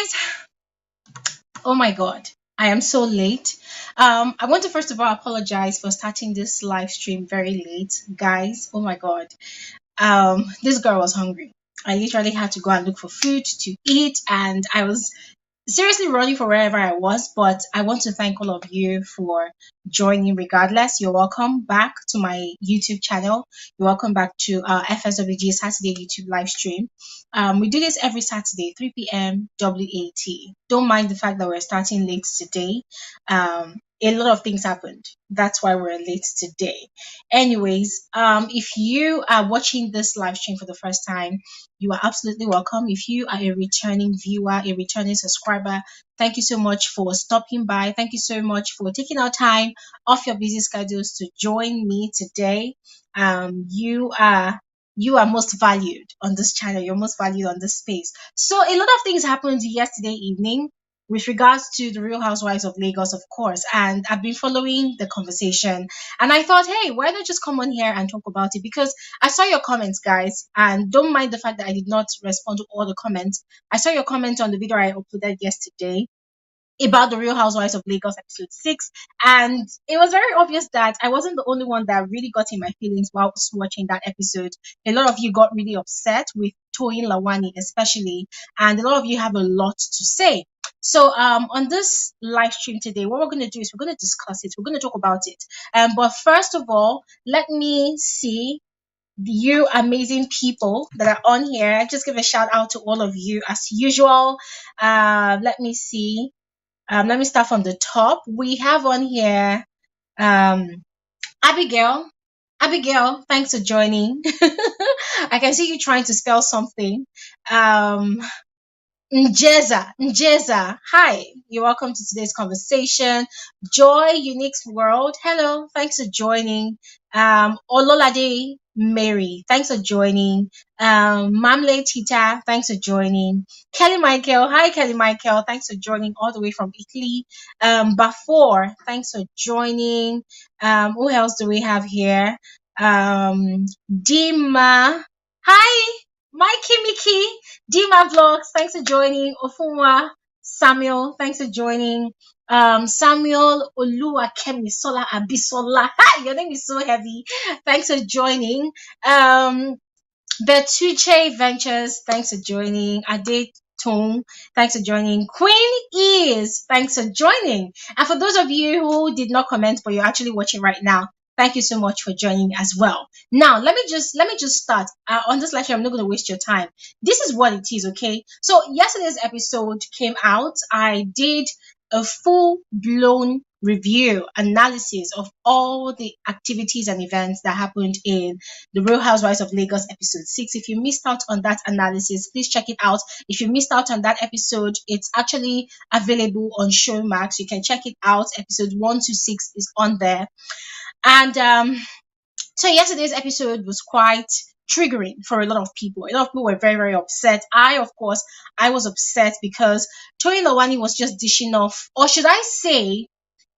guys. Oh my god, I am so late. I want to first of all apologize for starting this live stream very late, guys. Oh my god. This girl was hungry. I literally had to go and look for food to eat, and I was seriously running for wherever I was, but I want to thank all of you for joining regardless. You're welcome back to my YouTube channel. You're welcome back to FSWG Saturday YouTube live stream. We do this every Saturday, 3 p.m. WAT. Don't mind the fact that we're starting late today. A lot of things happened. That's why we're late today. Anyways, if you are watching this live stream for the first time, you are absolutely welcome. If you are a returning viewer, a returning subscriber, thank you so much for stopping by. Thank you so much for taking out time off your busy schedules to join me today. You are most valued on this channel. You're most valued on this space. So a lot of things happened yesterday evening with regards to the Real Housewives of Lagos, of course, and I've been following the conversation, and I thought, hey, why not just come on here and talk about it? Because I saw your comments, guys, and don't mind the fact that I did not respond to all the comments. I saw your comment on the video I uploaded yesterday about the Real Housewives of Lagos episode 6, and it was very obvious that I wasn't the only one that really got in my feelings whilst watching that episode. A lot of you got really upset with Toyin Lawani especially, and a lot of you have a lot to say. So on this live stream today, what we're going to do is we're going to discuss it. We're going to talk about it. But first of all, let me see you amazing people that are on here. Just give a shout out to all of you as usual. Let me see. Let me start from the top. We have on here Abigail. Abigail, thanks for joining. I can see you trying to spell something. Njeza, hi, you're welcome to today's conversation. Joy, Unique's World, hello, thanks for joining. Ololade Mary, thanks for joining. Mamle Tita, thanks for joining. Kelly Michael, hi Kelly Michael, thanks for joining all the way from Italy. Bafor, thanks for joining. Who else do we have here? Dima, hi, Mikey Mickey. Dima Vlogs, thanks for joining. Ofunwa Samuel, thanks for joining. Samuel Oluwakemi Sola Abisola. Ha, your name is so heavy. Thanks for joining. Betuche Ventures, thanks for joining. Ade Tone, thanks for joining. Queen Is, thanks for joining. And for those of you who did not comment but you're actually watching right now, thank you so much for joining as well. Now, let me just start on this lecture. I'm not going to waste your time. This is what it is, okay? So yesterday's episode came out. I did a full-blown review analysis of all the activities and events that happened in the Real Housewives of Lagos episode 6. If you missed out on that analysis, please check it out. If you missed out on that episode, it's actually available on Showmax. You can check it out. Episode 1 to 6 is on there. And so yesterday's episode was quite triggering for a lot of people. A lot of people were very, very upset. Of course, I was upset because Toyin Lawani was just dishing off, or should I say,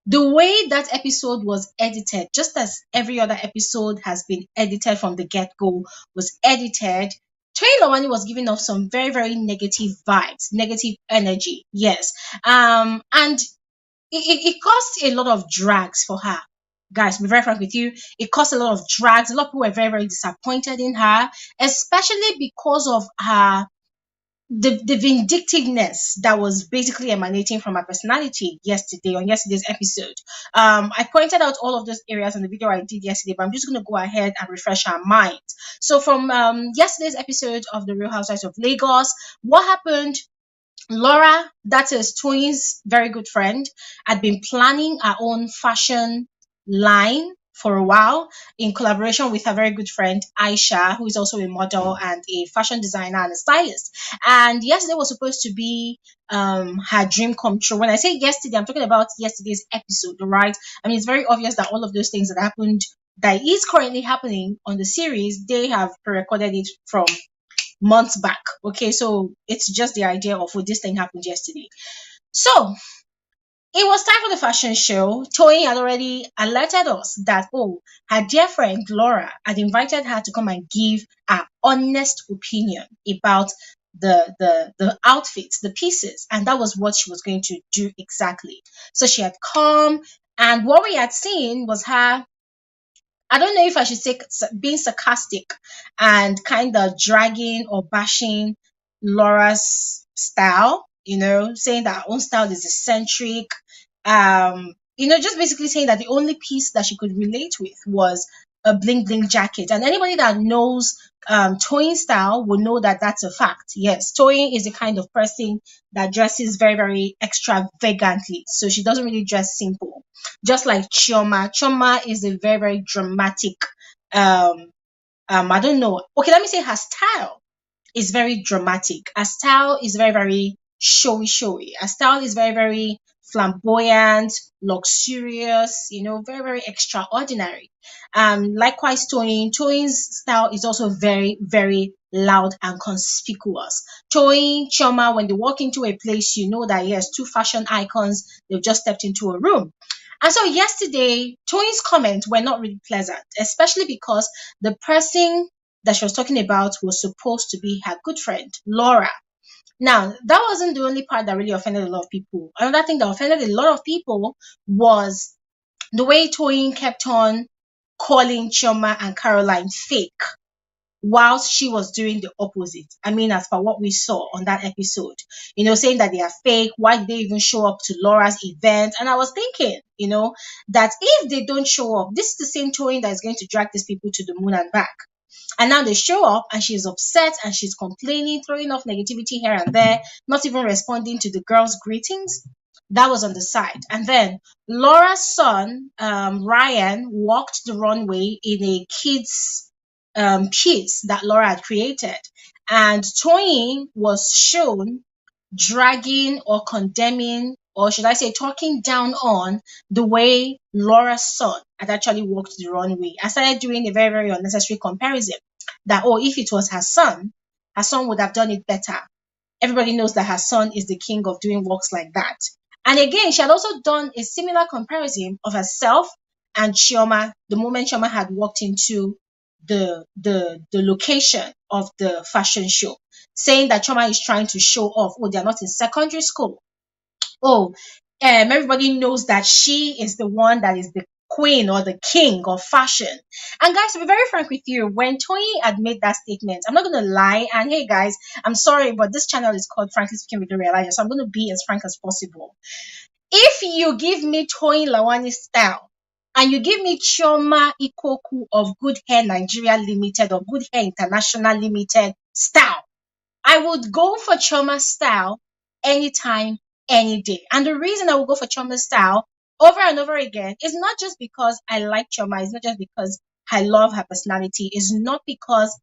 the way that episode was edited, just as every other episode has been edited from the get-go, was edited. Toyin Lawani was giving off some very, very negative vibes, negative energy. Yes. And it caused a lot of drags for her. Guys, to be very frank with you, it caused a lot of drags. A lot of people were very, very disappointed in her, especially because of her the vindictiveness that was basically emanating from her personality on yesterday's episode. I pointed out all of those areas in the video I did yesterday, but I'm just going to go ahead and refresh our minds. So from yesterday's episode of the Real Housewives of Lagos, what happened? Laura, that is Toyin's very good friend, had been planning her own fashion line for a while in collaboration with her very good friend Aisha, who is also a model and a fashion designer and a stylist. And yesterday was supposed to be her dream come true. When I say yesterday, I'm talking about yesterday's episode, right? I mean, it's very obvious that all of those things that happened, that is currently happening on the series, they have pre-recorded it from months back. Okay, so it's just the idea of this thing happened yesterday. So it was time for the fashion show. Toyin had already alerted us that, her dear friend Laura had invited her to come and give her honest opinion about the outfits, the pieces, and that was what she was going to do exactly. So she had come, and what we had seen was her, I don't know if I should say being sarcastic and kind of dragging or bashing Laura's style, saying that her own style is eccentric. Just basically saying that the only piece that she could relate with was a bling bling jacket. And anybody that knows Toyin style will know that that's a fact. Yes, Toyin is the kind of person that dresses very, very extravagantly. So she doesn't really dress simple, just like Chioma. Chioma is a very, very dramatic. I don't know. Okay, let me say her style is very dramatic. Her style is very, very showy, showy. Her style is very, very flamboyant, luxurious, very, very extraordinary. Likewise, Toyin's style is also very, very loud and conspicuous. Toyin, Choma, when they walk into a place, you know that yes, two fashion icons, they've just stepped into a room. And so yesterday, Toyin's comments were not really pleasant, especially because the person that she was talking about was supposed to be her good friend, Laura. Now, that wasn't the only part that really offended a lot of people. Another thing that offended a lot of people was the way Toyin kept on calling Chioma and Caroline fake whilst she was doing the opposite. I mean, as per what we saw on that episode, saying that they are fake. Why did they even show up to Laura's event? And I was thinking, that if they don't show up, this is the same Toyin that is going to drag these people to the moon and back. And now they show up and she's upset and she's complaining, throwing off negativity here and there, not even responding to the girls' greetings. That was on the side. And then Laura's son, Ryan, walked the runway in a kid's piece that Laura had created. And Toyin was shown dragging or condemning, or should I say, talking down on the way Laura's son had actually walked the runway. I started doing a very, very unnecessary comparison that, oh, if it was her son would have done it better. Everybody knows that her son is the king of doing works like that. And again, she had also done a similar comparison of herself and Chioma the moment Chioma had walked into the location of the fashion show, saying that Chioma is trying to show off. Oh, they're not in secondary school. Oh, everybody knows that she is the one that is the queen or the king of fashion. And guys, to be very frank with you, when Toyin had made that statement, I'm not gonna lie. And hey, guys, I'm sorry, but this channel is called Frankly Speaking with Real Housewives, so I'm gonna be as frank as possible. If you give me Toyin Lawani style and you give me Chioma Ikoku of Good Hair Nigeria Limited or Good Hair International Limited style, I would go for Chioma's style anytime, any day. And the reason I will go for Chioma's style over and over again is not just because I like Chioma, it's not just because I love her personality, it's not because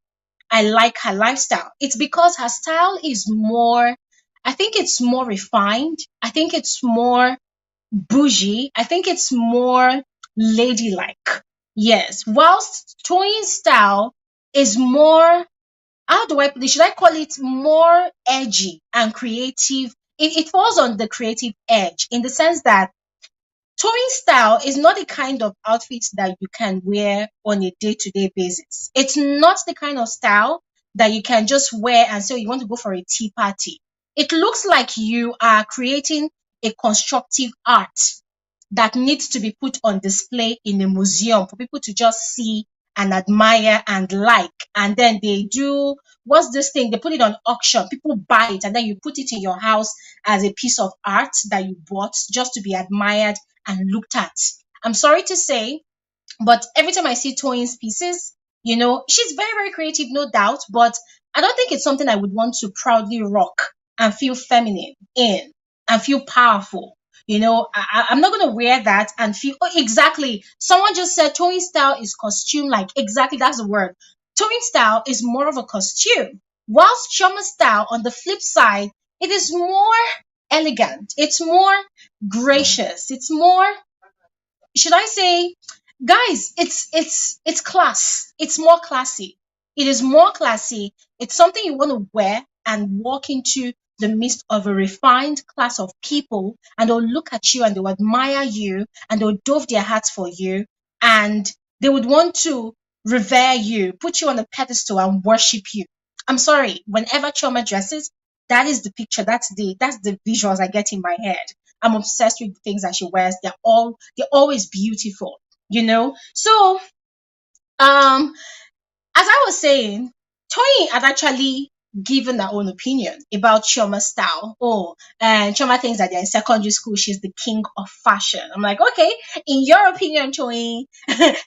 I like her lifestyle. It's because her style is more, I think it's more refined. I think it's more bougie. I think it's more ladylike. Yes. Whilst Toyin's style is more, how do I put it? Should I call it more edgy and creative? It falls on the creative edge in the sense that Touring style is not the kind of outfit that you can wear on a day-to-day basis. It's not the kind of style that you can just wear and say you want to go for a tea party. It looks like you are creating a constructive art that needs to be put on display in a museum for people to just see and admire and like. And then they do, what's this thing? They put it on auction. People buy it and then you put it in your house as a piece of art that you bought just to be admired and looked at. I'm sorry to say, but every time I see Toyin's pieces, she's very, very creative, no doubt, but I don't think it's something I would want to proudly rock and feel feminine in and feel powerful. I'm not going to wear that and feel, oh, exactly. Someone just said Toyin style is costume like. Exactly, that's the word. Toyin style is more of a costume. Whilst Chioma style, on the flip side, it is more elegant. It's more gracious. It's more, should I say, guys, it's class. It's more classy. It is more classy. It's something you want to wear and walk into the midst of a refined class of people, and they'll look at you and they'll admire you and they'll dove their hats for you and they would want to revere you, put you on a pedestal and worship you. I'm sorry, whenever Chioma dresses, that is the picture, that's the visuals I get in my head. I'm obsessed with the things that she wears. They're always beautiful, you know. So um as I was saying, Toyin had actually given her own opinion about Chioma's style. Oh, and Chioma thinks that they're in secondary school, she's the king of fashion. I'm like, okay, in your opinion, Toyin,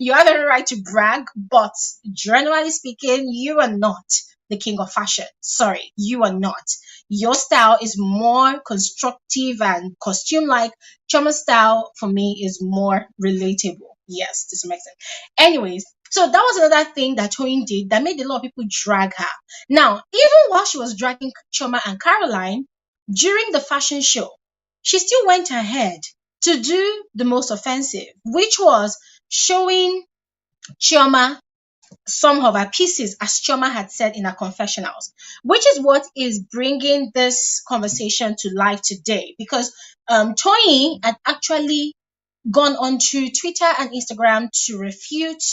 you have every right to brag, but generally speaking, you are not the king of fashion. Sorry, you are not. Your style is more constructive and costume like. Chioma's style for me is more relatable. Yes, to some extent. Anyways, so that was another thing that Toyin did that made a lot of people drag her. Now, even while she was dragging Choma and Caroline during the fashion show, she still went ahead to do the most offensive, which was showing Chioma some of her pieces, as Chioma had said in her confessionals, which is what is bringing this conversation to life today. Because Toyin had actually gone onto Twitter and Instagram to refute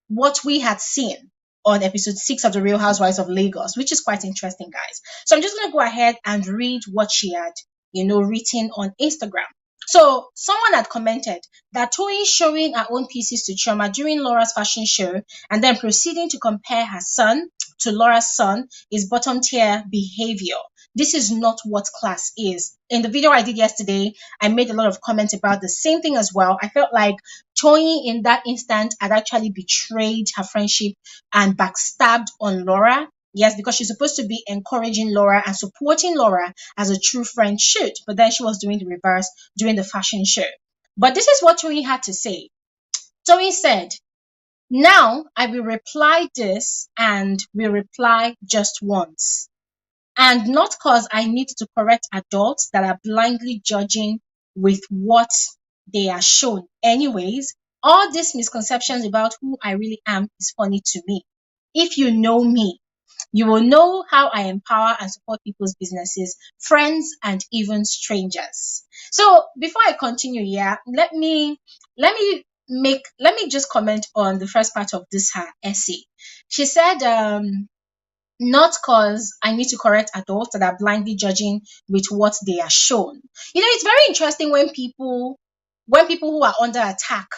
what we had seen on episode 6 of the Real Housewives of Lagos, which is quite interesting, guys. So I'm just going to go ahead and read what she had, written on Instagram. So someone had commented that Toyin showing her own pieces to Chioma during Laura's fashion show and then proceeding to compare her son to Laura's son is bottom tier behavior. This is not what class is. In the video I did yesterday, I made a lot of comments about the same thing as well. I felt like Toyin in that instant had actually betrayed her friendship and backstabbed on Laura. Yes, because she's supposed to be encouraging Laura and supporting Laura as a true friend should, but then she was doing the reverse during the fashion show. But this is what Toyin had to say. Toyin said, now I will reply this and will reply just once. And not because I need to correct adults that are blindly judging with what they are shown. Anyways, all these misconceptions about who I really am is funny to me. If you know me, you will know how I empower and support people's businesses, friends, and even strangers. So before I continue here, let me just comment on the first part of this her essay. She said, not because I need to correct adults that are blindly judging with what they are shown. It's very interesting when people who are under attack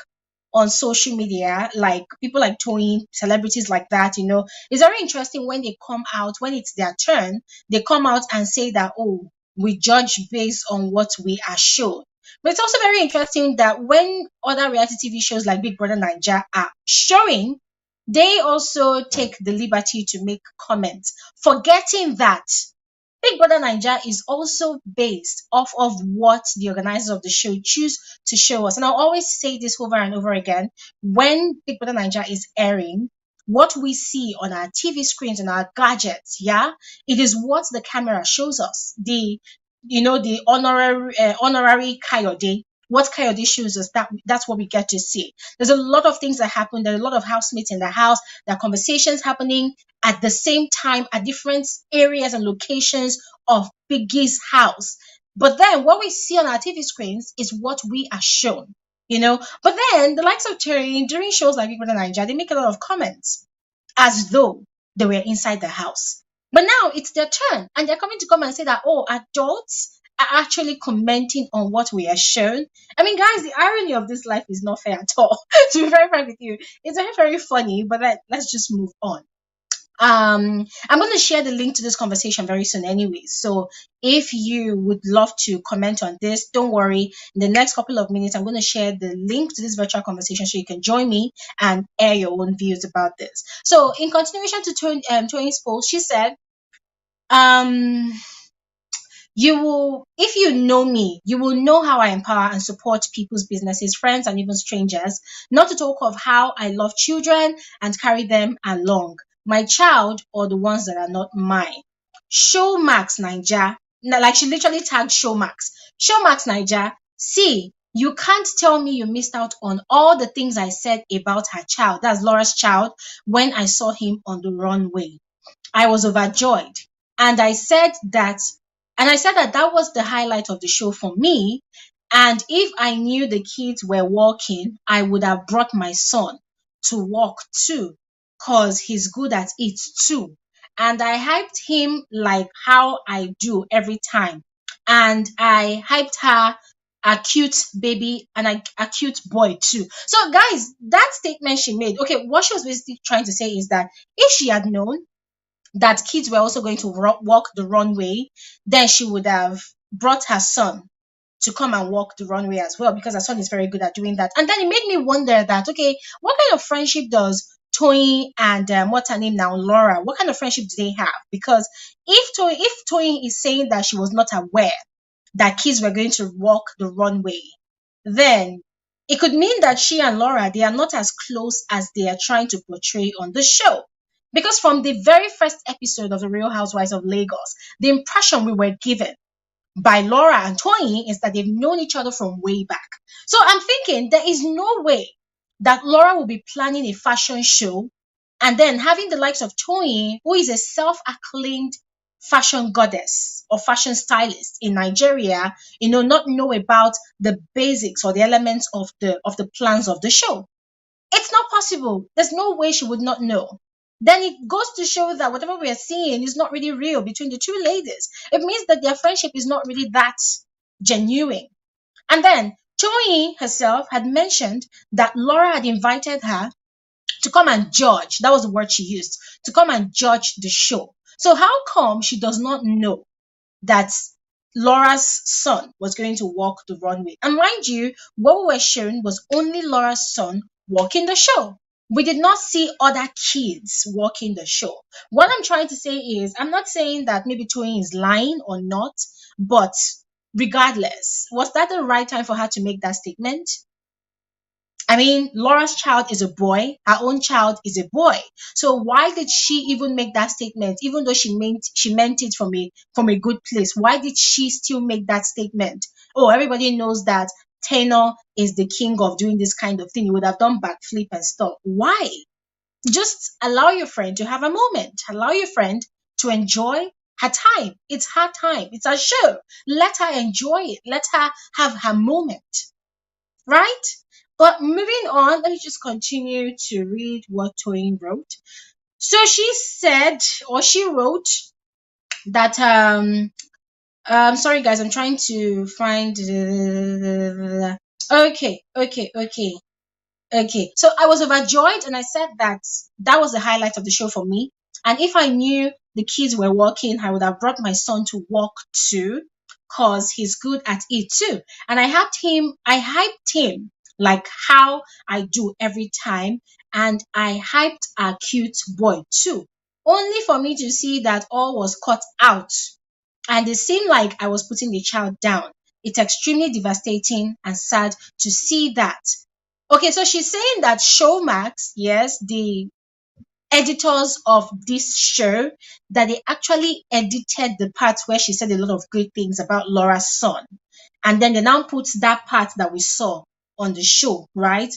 on social media, like people like Toyin, celebrities like that, it's very interesting when they come out, when it's their turn, they come out and say that, oh, we judge based on what we are shown. But it's also very interesting that when other reality TV shows like Big Brother Naija are showing, they also take the liberty to make comments, forgetting that Big Brother Naija is also based off of what the organizers of the show choose to show us. And I'll always say this over and over again. When Big Brother Naija is airing, what we see on our TV screens and our gadgets, yeah, it is what the camera shows us. The honorary Kayode. What Kayode shows us, that's what we get to see. There's a lot of things that happen. There's a lot of housemates in the house. There are conversations happening at the same time at different areas and locations of Biggie's house. But then what we see on our TV screens is what we are shown. But then the likes of Terry during shows like Big Brother Nigeria, they make a lot of comments as though they were inside the house. But now it's their turn, and they're coming to come and say that, oh, adults are actually commenting on what we are shown. I mean, guys, the irony of this life is not fair at all. To be very frank with you, it's very, very funny, but let's just move on. I'm going to share the link to this conversation very soon anyways, so if you would love to comment on this, don't worry. In the next couple of minutes, I'm going to share the link to this virtual conversation so you can join me and air your own views about this. So in continuation to Toyin's post, she said, if you know me, you will know how I empower and support people's businesses, friends, and even strangers, not to talk of how I love children and carry them along, my child or the ones that are not mine. Showmax Niger, like she literally tagged Showmax. Showmax Niger, see, you can't tell me you missed out on all the things I said about her child, that's Laura's child, when I saw him on the runway. I was overjoyed. And I said that that was the highlight of the show for me. And if I knew the kids were walking, I would have brought my son to walk too, because he's good at it too. and I hyped him like how I do every time. And I hyped her a cute baby and a cute boy too. So, guys, that statement she made, okay, what she was basically trying to say is that if she had known that kids were also going to walk the runway, then she would have brought her son to come and walk the runway as well, because her son is very good at doing that. And then it made me wonder that, okay, what kind of friendship does Toyin and what's her name now, Laura, what kind of friendship do they have? Because if Toyin is saying that she was not aware that kids were going to walk the runway, then it could mean that she and Laura, they are not as close as they are trying to portray on the show. Because from the very first episode of The Real Housewives of Lagos, the impression we were given by Laura and Toyin is that they've known each other from way back. So I'm thinking there is no way that Laura will be planning a fashion show and then having the likes of Toyin, who is a self-acclaimed fashion goddess or fashion stylist in Nigeria, not know about the basics or the elements of the plans of the show. It's not possible. There's no way she would not know. Then it goes to show that whatever we are seeing is not really real between the two ladies. It means that their friendship is not really that genuine. And then Toyin herself had mentioned that Laura had invited her to come and judge. That was the word she used, to come and judge the show. So how come she does not know that Laura's son was going to walk the runway? And mind you, what we were shown was only Laura's son walking the show. We did not see other kids walking the show. What I'm trying to say is, I'm not saying that maybe Toyin is lying or not, but regardless, was that the right time for her to make that statement? I mean, Laura's child is a boy, her own child is a boy. So why did she even make that statement, even though she meant it from a good place? Why did she still make that statement? Oh, everybody knows that Tiannah is the king of doing this kind of thing. You would have done backflip and stuff. Why? Just allow your friend to have a moment. Allow your friend to enjoy her time. It's her time. It's her show. Let her enjoy it. Let her have her moment, right? But moving on, let me just continue to read what Toyin wrote. So she said, or she wrote that sorry guys, I'm trying to find okay. So I was overjoyed and I said that that was the highlight of the show for me. And if I knew the kids were walking, I would have brought my son to walk too, because he's good at it too. And I hyped him like how I do every time. And I hyped a cute boy too. Only for me to see that all was cut out. And it seemed like I was putting the child down. It's extremely devastating and sad to see that. Okay, so she's saying that Showmax, yes, the editors of this show, that they actually edited the parts where she said a lot of great things about Laura's son. And then they now put that part that we saw on the show, right?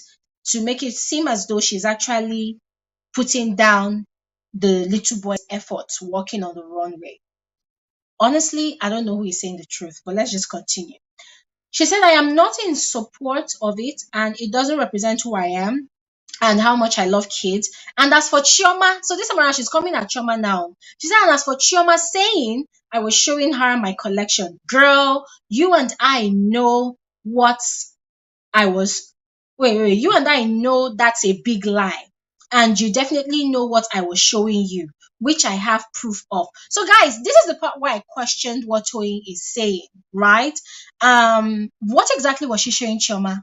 To make it seem as though she's actually putting down the little boy's efforts walking on the runway. Honestly, I don't know who is saying the truth, but let's just continue. She said, I am not in support of it and it doesn't represent who I am and how much I love kids. And as for Chioma, so this time around, she's coming at Chioma now. She said, and as for Chioma saying, I was showing her my collection. Girl, you and I know what I was. Wait, you and I know that's a big lie. And you definitely know what I was showing you, which I have proof of. So, guys, this is the part where I questioned what Toyin is saying, right? What exactly was she showing Chioma?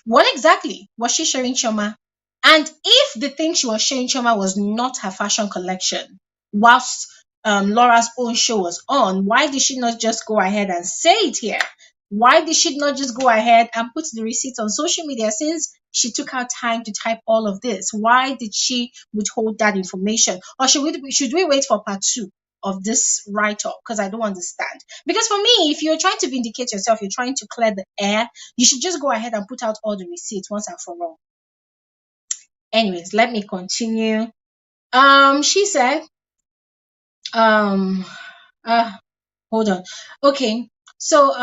What exactly was she showing Chioma? And if the thing she was showing Chioma was not her fashion collection, whilst Laura's own show was on, why did she not just go ahead and say it here? Why did she not just go ahead and put the receipts on social media since she took her time to type all of this? Why did she withhold that information? Or should we wait for part two of this write-up? Because I don't understand. Because for me, if you're trying to vindicate yourself, you're trying to clear the air, you should just go ahead and put out all the receipts once and for all. Anyways, let me continue. She said, um, hold on. Okay, so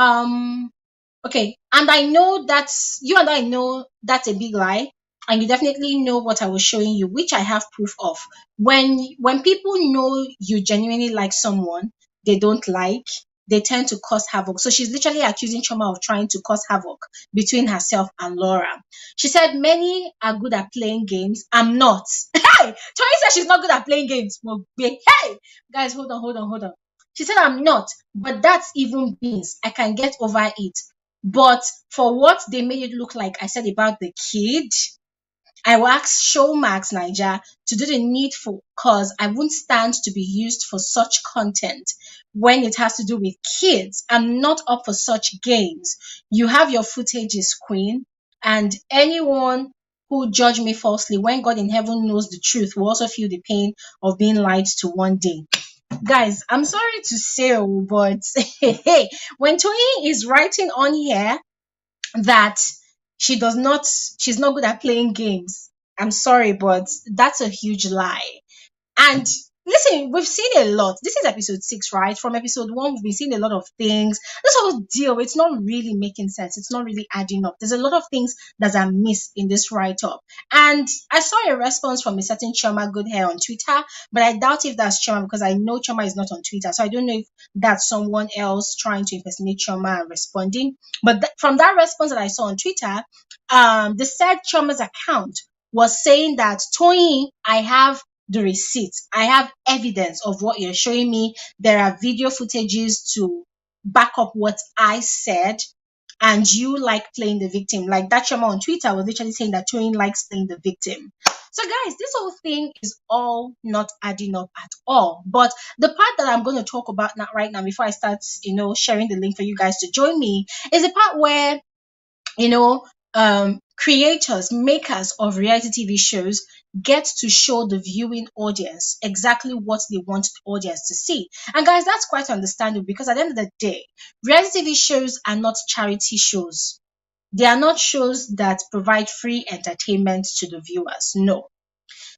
okay, and I know that's you and I know that's a big lie. and you definitely know what I was showing you, which I have proof of. When people know you genuinely like someone they don't like, they tend to cause havoc. So she's literally accusing Choma of trying to cause havoc between herself and Laura. She said many are good at playing games. I'm not. Hey, Toyin said she's not good at playing games. Well, hey, guys, hold on. She said I'm not, but that's even beans. I can get over it. But for what they made it look like I said about the kid, I will ask Showmax Niger to do the needful because I won't stand to be used for such content when it has to do with kids. I'm not up for such games. You have your footages, Queen, and anyone who judge me falsely when God in heaven knows the truth will also feel the pain of being lied to one day. Guys, I'm sorry to say, but hey, when Toyin is writing on here that she's not good at playing games. I'm sorry, but that's a huge lie. And listen, we've seen a lot. This is episode 6, right? From episode 1, we've been seeing a lot of things. This whole deal, it's not really making sense. It's not really adding up. There's a lot of things that are missed in this write-up. And I saw a response from a certain Chioma Good Hair on Twitter, but I doubt if that's Chioma because I know Chioma is not on Twitter. So I don't know if that's someone else trying to impersonate Chioma and responding. But from that response that I saw on Twitter, the said Chioma's account was saying that Toyin, I have the receipts. I have evidence of what you're showing me. There are video footages to back up what I said. And you like playing the victim. Like that Chioma on Twitter was literally saying that Toyin likes playing the victim. So guys, this whole thing is all not adding up at all. But the part that I'm going to talk about now, right now, before I start, sharing the link for you guys to join me, is the part where you know, creators, makers of reality TV shows get to show the viewing audience exactly what they want the audience to see. And guys, that's quite understandable because at the end of the day, reality TV shows are not charity shows. They are not shows that provide free entertainment to the viewers. No.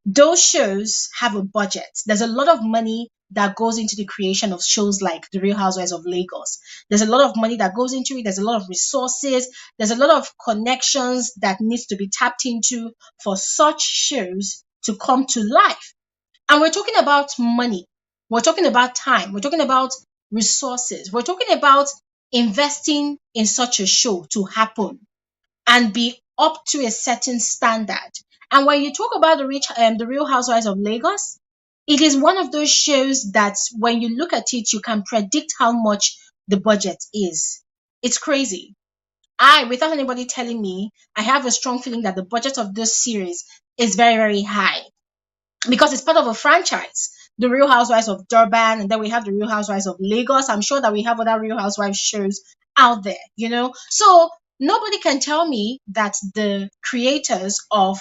Those shows have a budget. There's a lot of money that goes into the creation of shows like The Real Housewives of Lagos. There's a lot of money that goes into it. There's a lot of resources. There's a lot of connections that needs to be tapped into for such shows to come to life. And we're talking about money. We're talking about time. We're talking about resources. We're talking about investing in such a show to happen and be up to a certain standard. And when you talk about the Real Housewives of Lagos, it is one of those shows that when you look at it, you can predict how much the budget is. It's crazy. Without anybody telling me, I have a strong feeling that the budget of this series is very, very high because it's part of a franchise. The Real Housewives of Durban, and then we have the Real Housewives of Lagos. I'm sure that we have other Real Housewives shows out there. So nobody can tell me that the creators of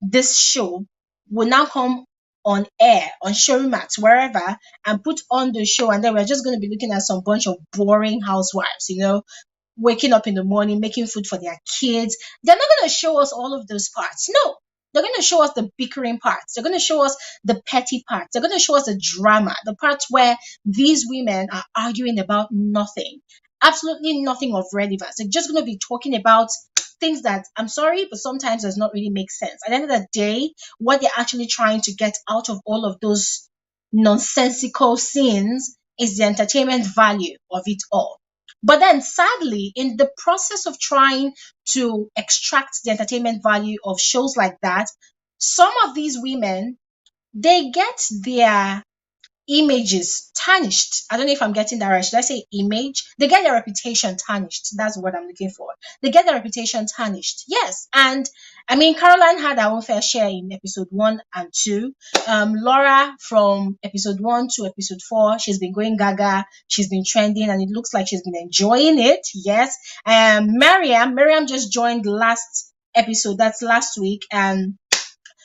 this show will now come on air, on Showmax, wherever, and put on the show, and then we're just going to be looking at some bunch of boring housewives, waking up in the morning, making food for their kids. They're not going to show us all of those parts. No, they're going to show us the bickering parts. They're going to show us the petty parts. They're going to show us the drama, the parts where these women are arguing about nothing, absolutely nothing of relevance. They're just going to be talking about things that, I'm sorry, but sometimes does not really make sense. At the end of the day, what they're actually trying to get out of all of those nonsensical scenes is the entertainment value of it all. But then, sadly, in the process of trying to extract the entertainment value of shows like that, some of these women, they get their images tarnished. I don't know if I'm getting that right. Should I say image? They get their reputation tarnished. That's what I'm looking for. They get their reputation tarnished. Yes. And I mean, Caroline had her own fair share in episode 1 and 2. Laura, from episode 1 to episode 4, she's been going gaga. She's been trending and it looks like she's been enjoying it. Yes. Miriam just joined last episode. That's last week. And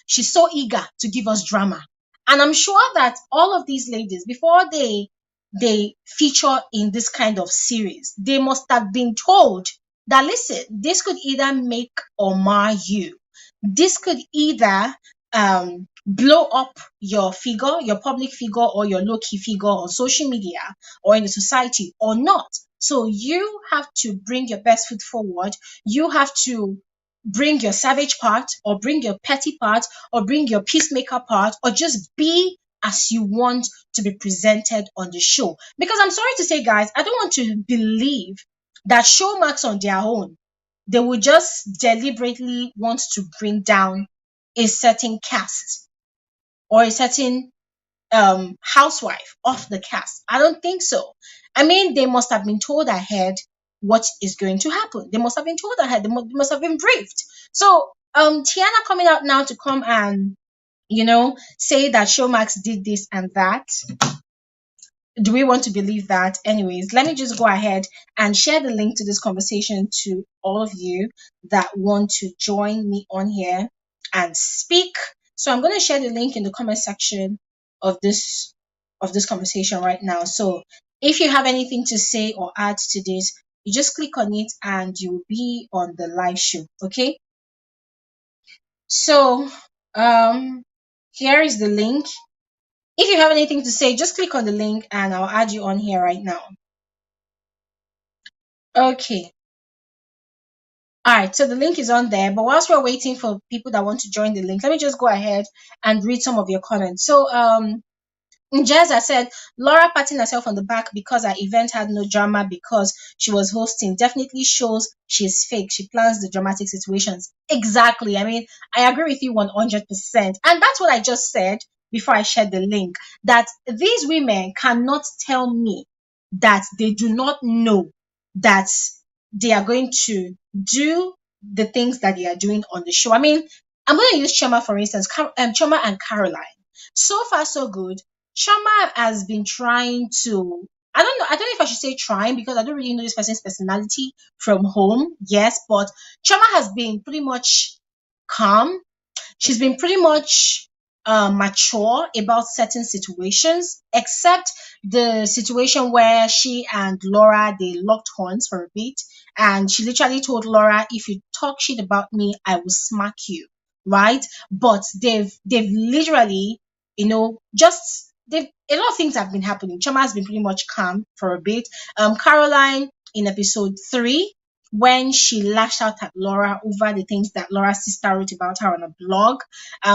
she's so eager to give us drama. And I'm sure that all of these ladies, before they feature in this kind of series, they must have been told that, listen, this could either make or mar you. This could either blow up your figure, your public figure, or your low-key figure on social media or in the society or not. So you have to bring your best foot forward. You have to bring your savage part, or bring your petty part, or bring your peacemaker part, or just be as you want to be presented on the show. Because I'm sorry to say, guys, I don't want to believe that Showmax on their own, they will just deliberately want to bring down a certain cast or a certain housewife off the cast. I don't think so. I mean, they must have been told ahead what is going to happen. They must have been told ahead. They must have been briefed. So Tiannah coming out now to come and say that Showmax did this and that. Do we want to believe that? Anyways, let me just go ahead and share the link to this conversation to all of you that want to join me on here and speak. So I'm going to share the link in the comment section of this conversation right now. So if you have anything to say or add to this, you just click on it and you'll be on the live show. Okay. So here is the link. If you have anything to say, just click on the link and I'll add you on here right now. Okay. All right. So the link is on there. But whilst we're waiting for people that want to join the link, let me just go ahead and read some of your comments. So Jezza said, Laura patting herself on the back because her event had no drama because she was hosting definitely shows she's fake. She plans the dramatic situations. Exactly. I mean, I agree with you 100%. And that's what I just said before I shared the link, that these women cannot tell me that they do not know that they are going to do the things that they are doing on the show. I mean, I'm going to use Chioma, for instance, Chioma and Caroline. So far, so good. Chioma has been trying to, I don't know if I should say trying because I don't really know this person's personality from home. Yes, but Chioma has been pretty much calm. She's been pretty much mature about certain situations, except the situation where she and Laura they locked horns for a bit, and she literally told Laura, "If you talk shit about me, I will smack you." Right? But they've literally, just they've a lot of things have been happening. Chama has been pretty much calm for a bit. Caroline in episode 3, when she lashed out at Laura over the things that Laura's sister wrote about her on a blog.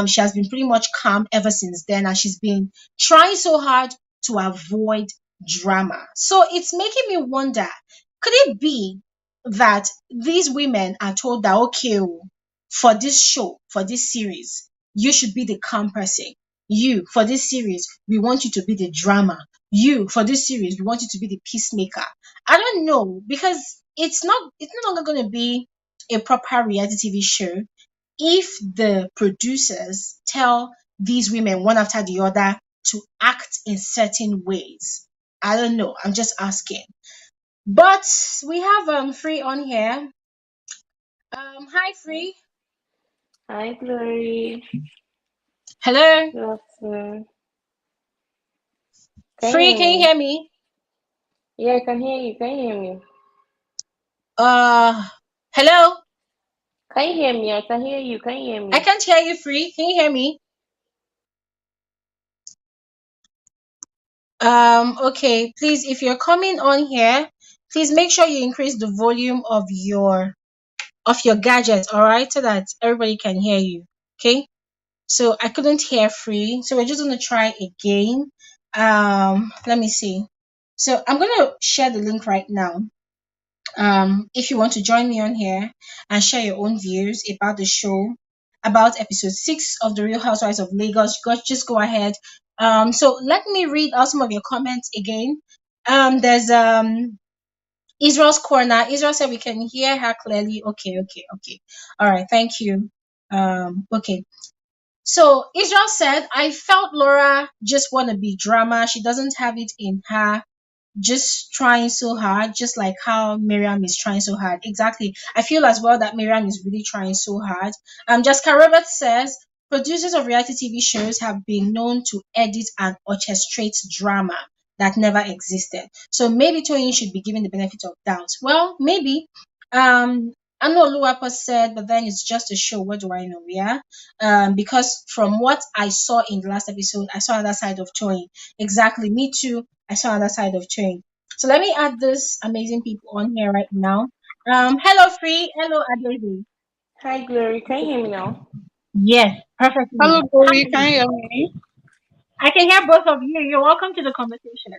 She has been pretty much calm ever since then, and she's been trying so hard to avoid drama. So it's making me wonder, could it be that these women are told that, okay, for this show, for this series, you should be the calm person. You, for this series, we want you to be the drama. You, for this series, we want you to be the peacemaker. I don't know, because it's no longer going to be a proper reality TV show if the producers tell these women one after the other to act in certain ways. I don't know. I'm just asking. But we have Free on here. Hi Free. Hi, Glory. Hello. Good afternoon. Can you Free, hear can you me? hear me? Yeah, I can hear you. Can you hear me? Uh Hello. Can you hear me? I can hear you. Can you hear I me? can't hear you, Free. Can you hear me? Okay, please, if you're coming on here, please make sure you increase the volume of your gadget, all right, so that everybody can hear you. Okay. So I couldn't hear Free, so we're just gonna try again. Let me see. So I'm gonna share the link right now. If you want to join me on here and share your own views about the show, about episode 6 of the Real Housewives of Lagos, just go ahead. So let me read out some of your comments again. There's Israel's corner. Israel said we can hear her clearly. Okay, okay, okay. All right, thank you. Okay. So Israel said, I felt Laura just want to be drama. She doesn't have it in her, just trying so hard, just like how Miriam is trying so hard. Exactly. I feel as well that Miriam is really trying so hard. Jessica Roberts says, producers of reality TV shows have been known to edit and orchestrate drama that never existed. So maybe Toyin should be given the benefit of doubt. Well, maybe. I know Luapa said, but then it's just a show. What do I know? Yeah. Because from what I saw in the last episode, I saw another side of Toyin. Exactly. Me too. I saw another side of Toyin. So let me add this amazing people on here right now. Hello, Free. Hello, Adele. Hi, Glory. Can you hear me now? Yes, perfectly. Hello, How Glory. are Can you? you hear me? I can hear both of you. You're welcome to the conversation.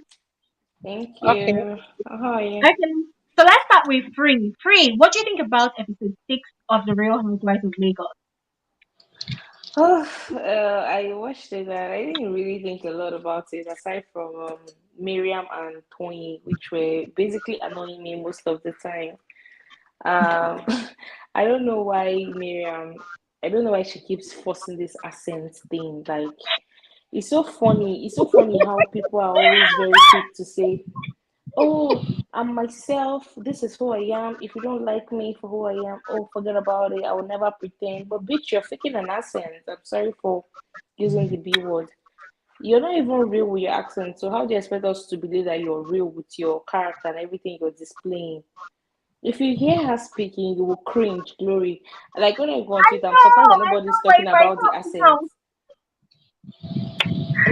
Thank Okay. you. How are you? Okay. So let's start with Free. Free, what do you think about episode 6 of The Real Housewives of Lagos? Oh, I watched it and I didn't really think a lot about it aside from Miriam and Toyin, which were basically annoying me most of the time. Um, I don't know why Miriam, I don't know why she keeps forcing this accent thing. Like, it's so funny. It's so funny how people are always very quick to say, oh, I'm myself. This is who I am. If you don't like me for who I am, oh, forget about it. I will never pretend. But bitch, you're faking an accent. I'm sorry for using the B word. You're not even real with your accent. So how do you expect us to believe that you're real with your character and everything you're displaying? If you hear her speaking, you will cringe, Glory. Like when I go on Twitter, I'm surprised that I know, nobody's but talking if I about the talk accent. now,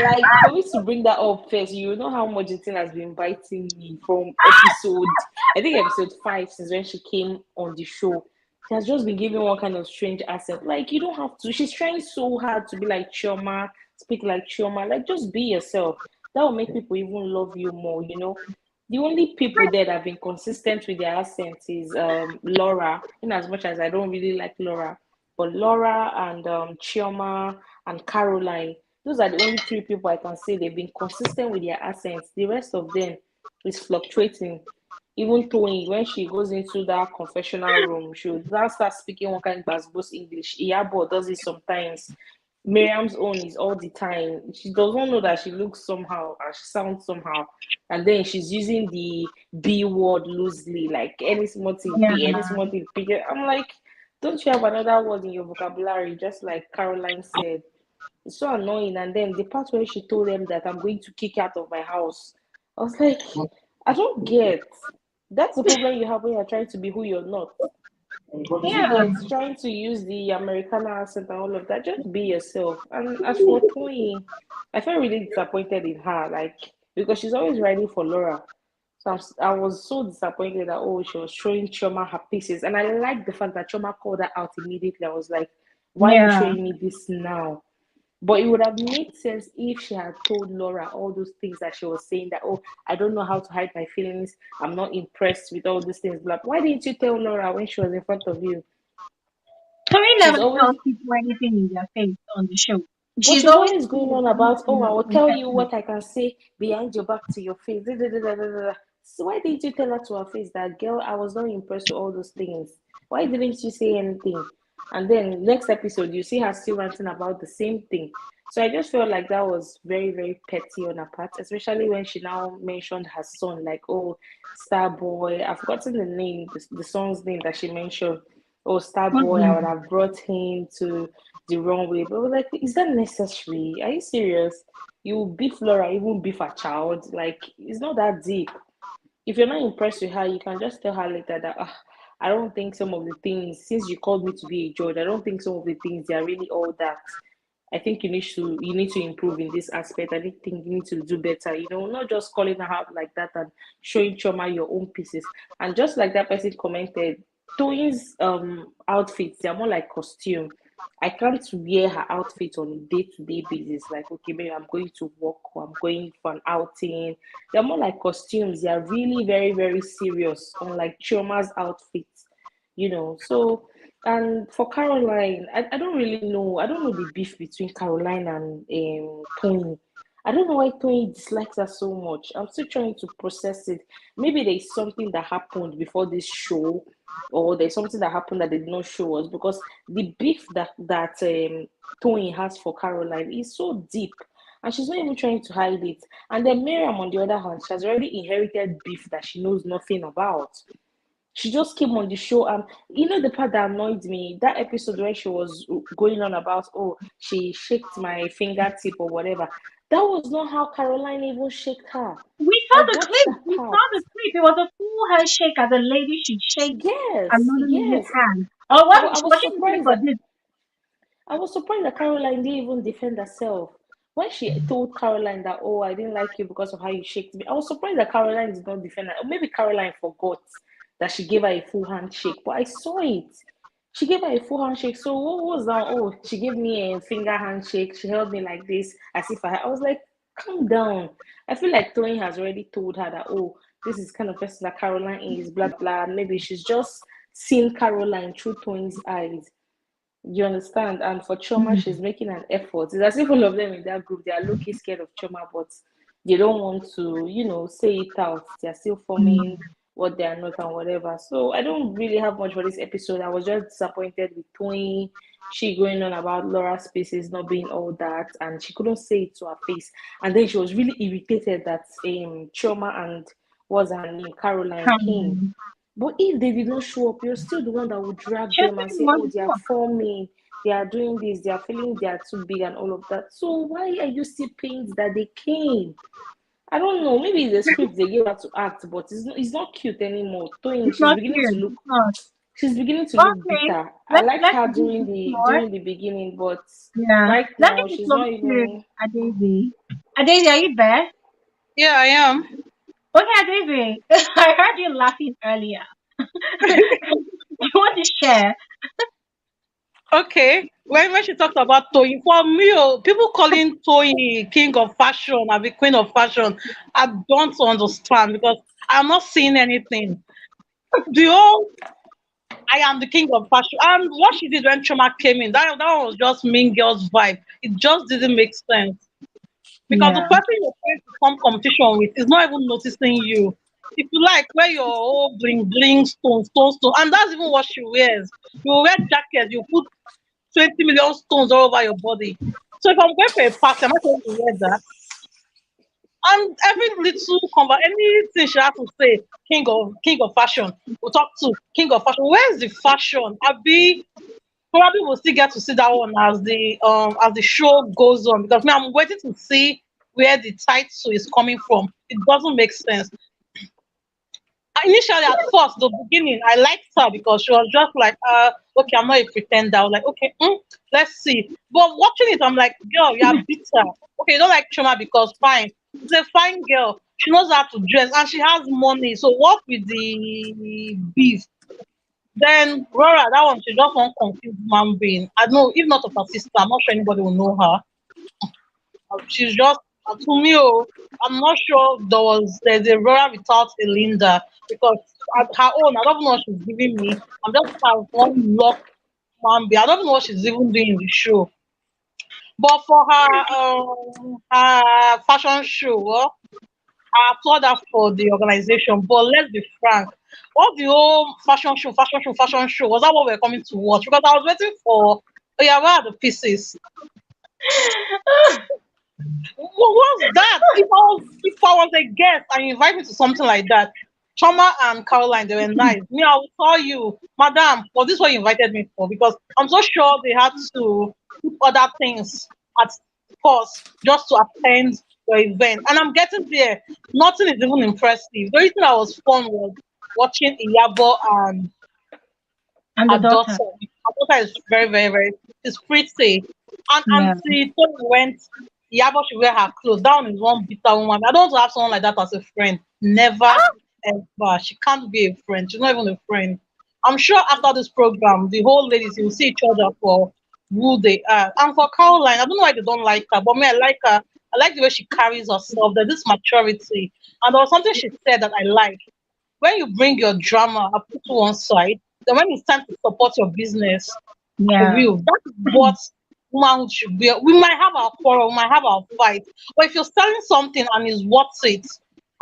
Like for me to bring that up first, you know how much the thing has been biting me from episode, I think episode 5, since when she came on the show. She has just been giving one kind of strange accent. Like you don't have to. She's trying so hard to be like Chioma, speak like Chioma. Like just be yourself. That will make people even love you more. The only people there that have been consistent with their accent is Laura. In as much as I don't really like Laura, but Laura and Chioma and Caroline, those are the only three people I can say they've been consistent with their accents. The rest of them is fluctuating. Even Toyin, when she goes into that confessional room, she would now start speaking one kind of basbos English. Iyabo does it sometimes. Miriam's own is all the time. She doesn't know that she looks somehow and she sounds somehow. And then she's using the B word loosely, like any small thing yeah, B, any small thing P. I'm like, don't you have another word in your vocabulary? Just like Caroline said. It's so annoying. And then the part where she told them that I'm going to kick you out of my house, I was like, I don't get. That's the problem you have when you're trying to be who you're not. Do you yeah, get trying to use the Americana accent and all of that? Just be yourself. And as for Toyin, I felt really disappointed in her, like because she's always riding for Laura. So I was so disappointed that oh she was showing Chioma her pieces, and I like the fact that Chioma called her out immediately. I was like, why are you yeah. showing me this now? But it would have made sense if she had told Laura all those things that she was saying that, oh, I don't know how to hide my feelings. I'm not impressed with all these things. Like, why didn't you tell Laura when she was in front of you? Tori She's never always, tells people anything in their face on the show. but She's she's always always going full of on this, about, oh, I will tell you infection. what I can say behind your back to your face. Da, da, da, da, da, da. So why didn't you tell her to her face that, girl, I was not impressed with all those things? Why didn't you say anything? And then next episode, you see her still ranting about the same thing. So I just felt like that was very, very petty on her part, especially when she now mentioned her son, like, oh, Starboy. I've forgotten the name, the son's name that she mentioned. Oh, Starboy, I would Mm-mm. have brought him to the wrong way. But we're like, is that necessary? Are you serious? You beef Laura, even beef a child. Like, it's not that deep. If you're not impressed with her, you can just tell her later that I don't think some of the things, since you called me to be a judge, I don't think some of the things they are really all that. I think you need to improve in this aspect. I think you need to do better. Not just calling her out like that and showing Choma your own pieces. And just like that person commented, Toyin's outfits, they're more like costume. I can't wear her outfit on a day-to-day basis. Like, okay, maybe I'm going to work or I'm going for an outing. They're more like costumes. They are really very, very serious, unlike Chioma's outfits, So, and for Caroline, I don't really know. I don't know the beef between Caroline and Tony. I don't know why Tony dislikes her so much. I'm still trying to process it. Maybe there's something that happened before this show, or there's something that happened that they did not show us because the beef that Tony has for Caroline is so deep, and she's not even trying to hide it. And then Miriam, on the other hand, she has already inherited beef that she knows nothing about. She just came on the show, and the part that annoyed me, that episode where she was going on about, oh, she shaked my fingertip or whatever. That was not how Caroline even shaked her. We I saw the watched clip. that We saw part. the clip. It was a full handshake as a lady should shake Yes, another lady's yes. hand. Or I, what? I Was was she looking surprised for that this? I was surprised that Caroline didn't even defend herself. When she told Caroline that, oh, I didn't like you because of how you shaked me, I was surprised that Caroline did not defend her. Or maybe Caroline forgot that she gave her a full handshake, but I saw it. She gave her a full handshake. So what was that? Oh, she gave me a finger handshake. She held me like this, as if I was like, calm down. I feel like Toyin has already told her that, oh, this is kind of person that Caroline is, blah blah. Maybe she's just seen Caroline through Toyin's eyes. You understand? And for Chioma, Mm. she's making an effort. It's as if all of them in that group, they are low-key scared of Chioma, but they don't want to, say it out. They're still Mm. forming what they are not and whatever. So I don't really have much for this episode. I was just disappointed with Toyin. She going on about Laura's spaces not being all that, and she couldn't say it to her face. And then she was really irritated that Chioma and what's her name, Caroline came. Um, But if they did not show up, you're still the one that would drag just them and say, one oh, they are more. forming, they are doing this, they are feeling they are too big and all of that. So why are you still pained that they came? I don't know. Maybe it's the script they gave her to act, but it's not cute anymore. Toyin, It's not clear. she's beginning to look Okay, bitter. I let's liked let's her give during the the floor. during the beginning, but Yeah, right let's now give the she's floor not to even. Adezi. Adezi, are you there? Yeah, I am. Okay, Adezi, I heard you laughing earlier. You want to share? Okay. When she talked about Toyin, for me, people calling Toyin king of fashion or the queen of fashion, I don't understand because I'm not seeing anything. The whole I am the king of fashion. And what she did when Choma came in, that one was just mean girls vibe. It just didn't make sense. Because the Yeah, person you're trying to form competition with is not even noticing you. If you like, wear your whole bling bling stone, and that's even what she wears. You wear jacket, you put 20 million stones all over your body. So if I'm going for a party, I'm not going to wear that. And every little anything she has to say, king of fashion, we'll talk to king of fashion. Where's the fashion? I'll be probably will still get to see that one as the show goes on because now I'm waiting to see where the title is coming from. It doesn't make sense. Initially, at first, the beginning, I liked her because she was just like, okay, I'm not a pretender. I was like, okay, let's see. But watching it, I'm like, girl, you are bitter. Okay, you don't like Choma because fine. She's a fine girl. She knows how to dress and she has money. So what with the beef? Then Rora, that one, she just one confused human being. I know, if not of her sister, I'm not sure anybody will know her. She's just to me. Oh, I'm not sure there's a Rora without a Linda because at her own, I don't know what she's giving me. I'm just have one lock human being. I don't know what she's even doing in the show. But for her fashion show, well, I applaud her for the organization. But let's be frank, what the whole fashion show was that what we're coming to watch? Because I was waiting for, oh yeah, where are the pieces? What was that? If I was a guest and you invite me to something like that, Choma and Caroline, they were nice. Me, I will tell you, Madam, was this what you invited me for? Because I'm so sure they had to put other things at pause just to attend your event. And I'm getting there. Nothing is even impressive. The only thing that was fun was watching Iyabo and and the her daughter. daughter. Her daughter is very, very, very, is pretty. And Yeah, Auntie Tony went, Iyabo should wear her clothes. That one is one bitter woman. I don't want to have someone like that as a friend. Never, ever. She can't be a friend. She's not even a friend. I'm sure after this program, the whole ladies will see each other for who they are. And for Caroline, I don't know why they don't like her, but me, I like her. I like the way she carries herself. There's this maturity. And there was something she said that I like when you bring your drama and put to one side, then when it's time to support your business, I yeah, will. That is what womanhood should be. We might have our quarrel, we might have our fight, but if you're selling something and it's worth it,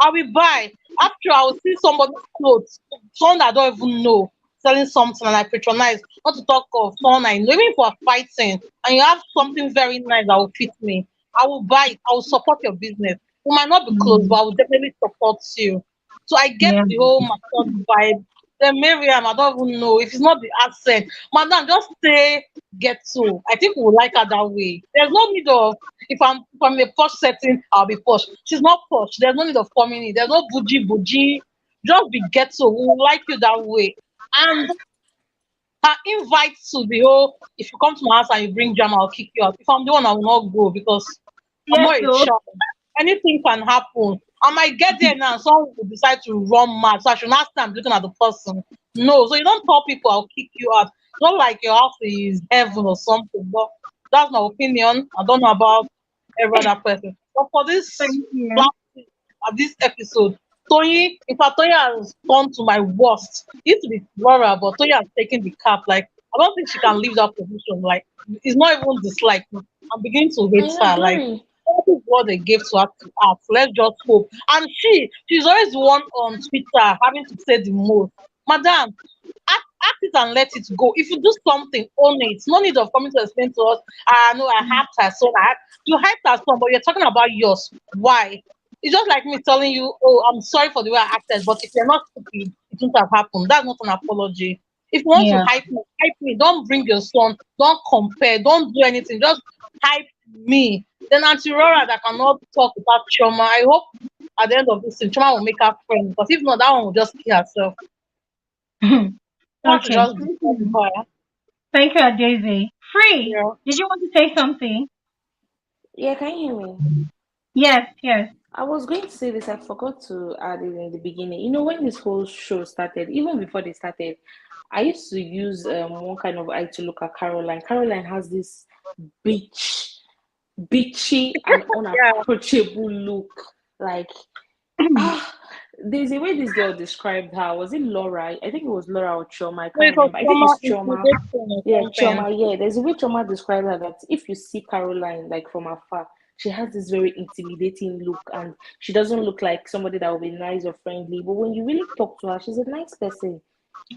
I will buy. After I will see somebody's clothes, someone that I don't even know, selling something and I patronize. Not to talk of someone I know, even if we're fighting and you have something very nice that will fit me, I will buy it. I will support your business. We might not be close, but mm, I will definitely support you. So I get yeah. the whole mature vibe. Then Miriam, I don't even know if it's not the accent. Madam, just say get to. I think we will like her that way. There's no need of if I'm in a posh setting, I'll be posh. She's not posh. There's no need of coming in. There's no bougie. Just be ghetto. We will like you that way. And her invite to the whole if you come to my house and you bring jam, I'll kick you out. If I'm the one, I will not go because I'm Yes, not a so child. Anything can happen. I might get there now and someone will decide to run mad. So I should not stand looking at the person. No, so you don't tell people I'll kick you out. Not like your house is heaven or something, but that's my opinion. I don't know about every other person. But for this Thank you. last this episode, Toyin, in fact, Toyin has gone to my worst. It used to be Laura, but Toyin has taken the cap. Like, I don't think she can leave that position. Like, it's not even dislike. I'm beginning to I hate her. Like, agree. that is what they gave to her to act. Let's just hope. And she's always the one on Twitter having to say the most. Madam, act it and let it go. If you do something, own it. No need of coming to explain to us, no, I hyped her son. You hyped her son, but you're talking about yours. Why? It's just like me telling you, oh, I'm sorry for the way I acted, but if you're not stupid, it wouldn't have happened. That's not an apology. If you want to Yeah. hype me, hype me. Don't bring your son. Don't compare. Don't do anything. Just hype me. Then Auntie Rora that cannot talk about Chioma. I hope at the end of this thing, Chioma will make her friend. Because if not, that one will just kill herself. Chioma should Okay. just Thank be you. quiet. Thank you, Daisy. Free. Yeah. Did you want to say something? Yeah, can you hear me? Yes, yes. I was going to say this, I forgot to add it in the beginning. You know, when this whole show started, even before they started, I used to use one kind of eye to look at Caroline. Caroline has this bitch, bitchy and Yeah. unapproachable look. Like, ah, there's a way this girl described her. Was it Laura? I think it was Laura or Chioma. I So can't it was remember. I think trauma it's Chioma. intimidation or Yeah, something. Chioma. Yeah, there's a way Chioma described her that if you see Caroline like from afar, she has this very intimidating look, and she doesn't look like somebody that will be nice or friendly. But when you really talk to her, she's a nice person.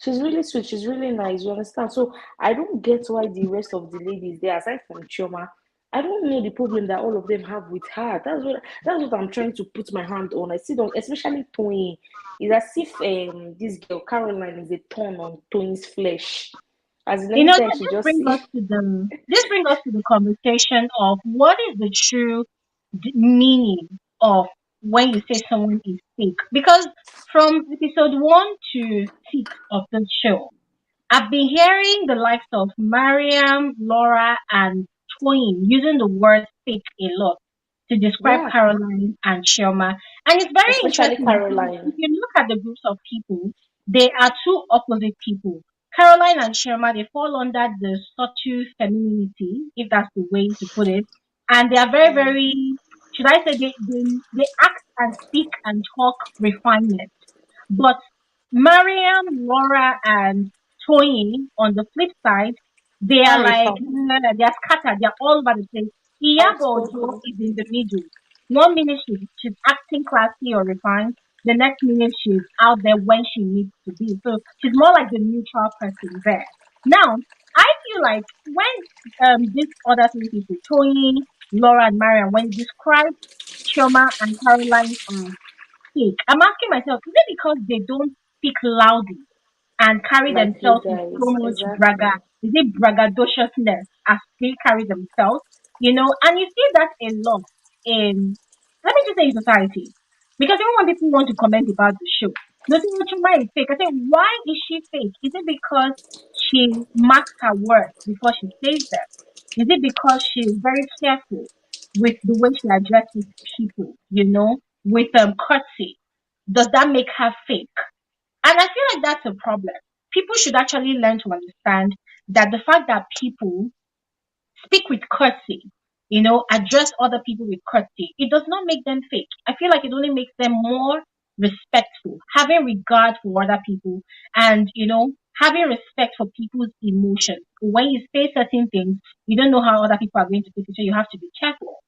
She's really sweet. She's really nice. You understand? So I don't get why the rest of the ladies there, aside from Chioma, I don't know the problem that all of them have with her. That's what I'm trying to put my hand on. I see them, especially Toyin. It's as if this girl Caroline is a thorn on Toyin's flesh. As in You know, anytime she just this brings us to the conversation of what is the true meaning of when you say someone is fake. Because from episode 1 to 6 of the show, I've been hearing the likes of Mariam, Laura, and Toyin using the word fake a lot to describe yeah, Caroline and Chioma. And it's very especially interesting because if Caroline. you look at the groups of people, they are two opposite people. Caroline and Chioma, they fall under the subtle femininity, if that's the way to put it. And they are very, Mm. very, should I say, they act and speak and talk refinement. But Mariam, Laura, and Toyin, on the flip side, they are like, Unrefined. they are scattered, they are all over the place. Iyabo Ojo Outspoken. is in the middle. One minute she's acting classy or refined, the next minute she's out there when she needs to be. So she's more like the neutral person there. Now, I feel like when these other three people, Toyin, Laura, and Mariam, when they describe Chioma and Caroline speak, I'm asking myself, is it because they don't speak loudly and carry Like you themselves with so guys, much braga? exactly. Is it braggadociousness as they carry themselves? You know, and you see that a lot in, let me just say, in society. Because even when people want to comment about the show, they say, "Oh, Chuma is fake." I say, why is she fake? Is it because she marks her words before she says them? Is it because she's very careful with the way she addresses people, with courtesy? Does that make her fake? And I feel like that's a problem. People should actually learn to understand that the fact that people speak with courtesy, address other people with courtesy, it does not make them fake. I feel like it only makes them more respectful, having regard for other people, and, having respect for people's emotions. When you say certain things, you don't know how other people are going to take it, so you have to be careful.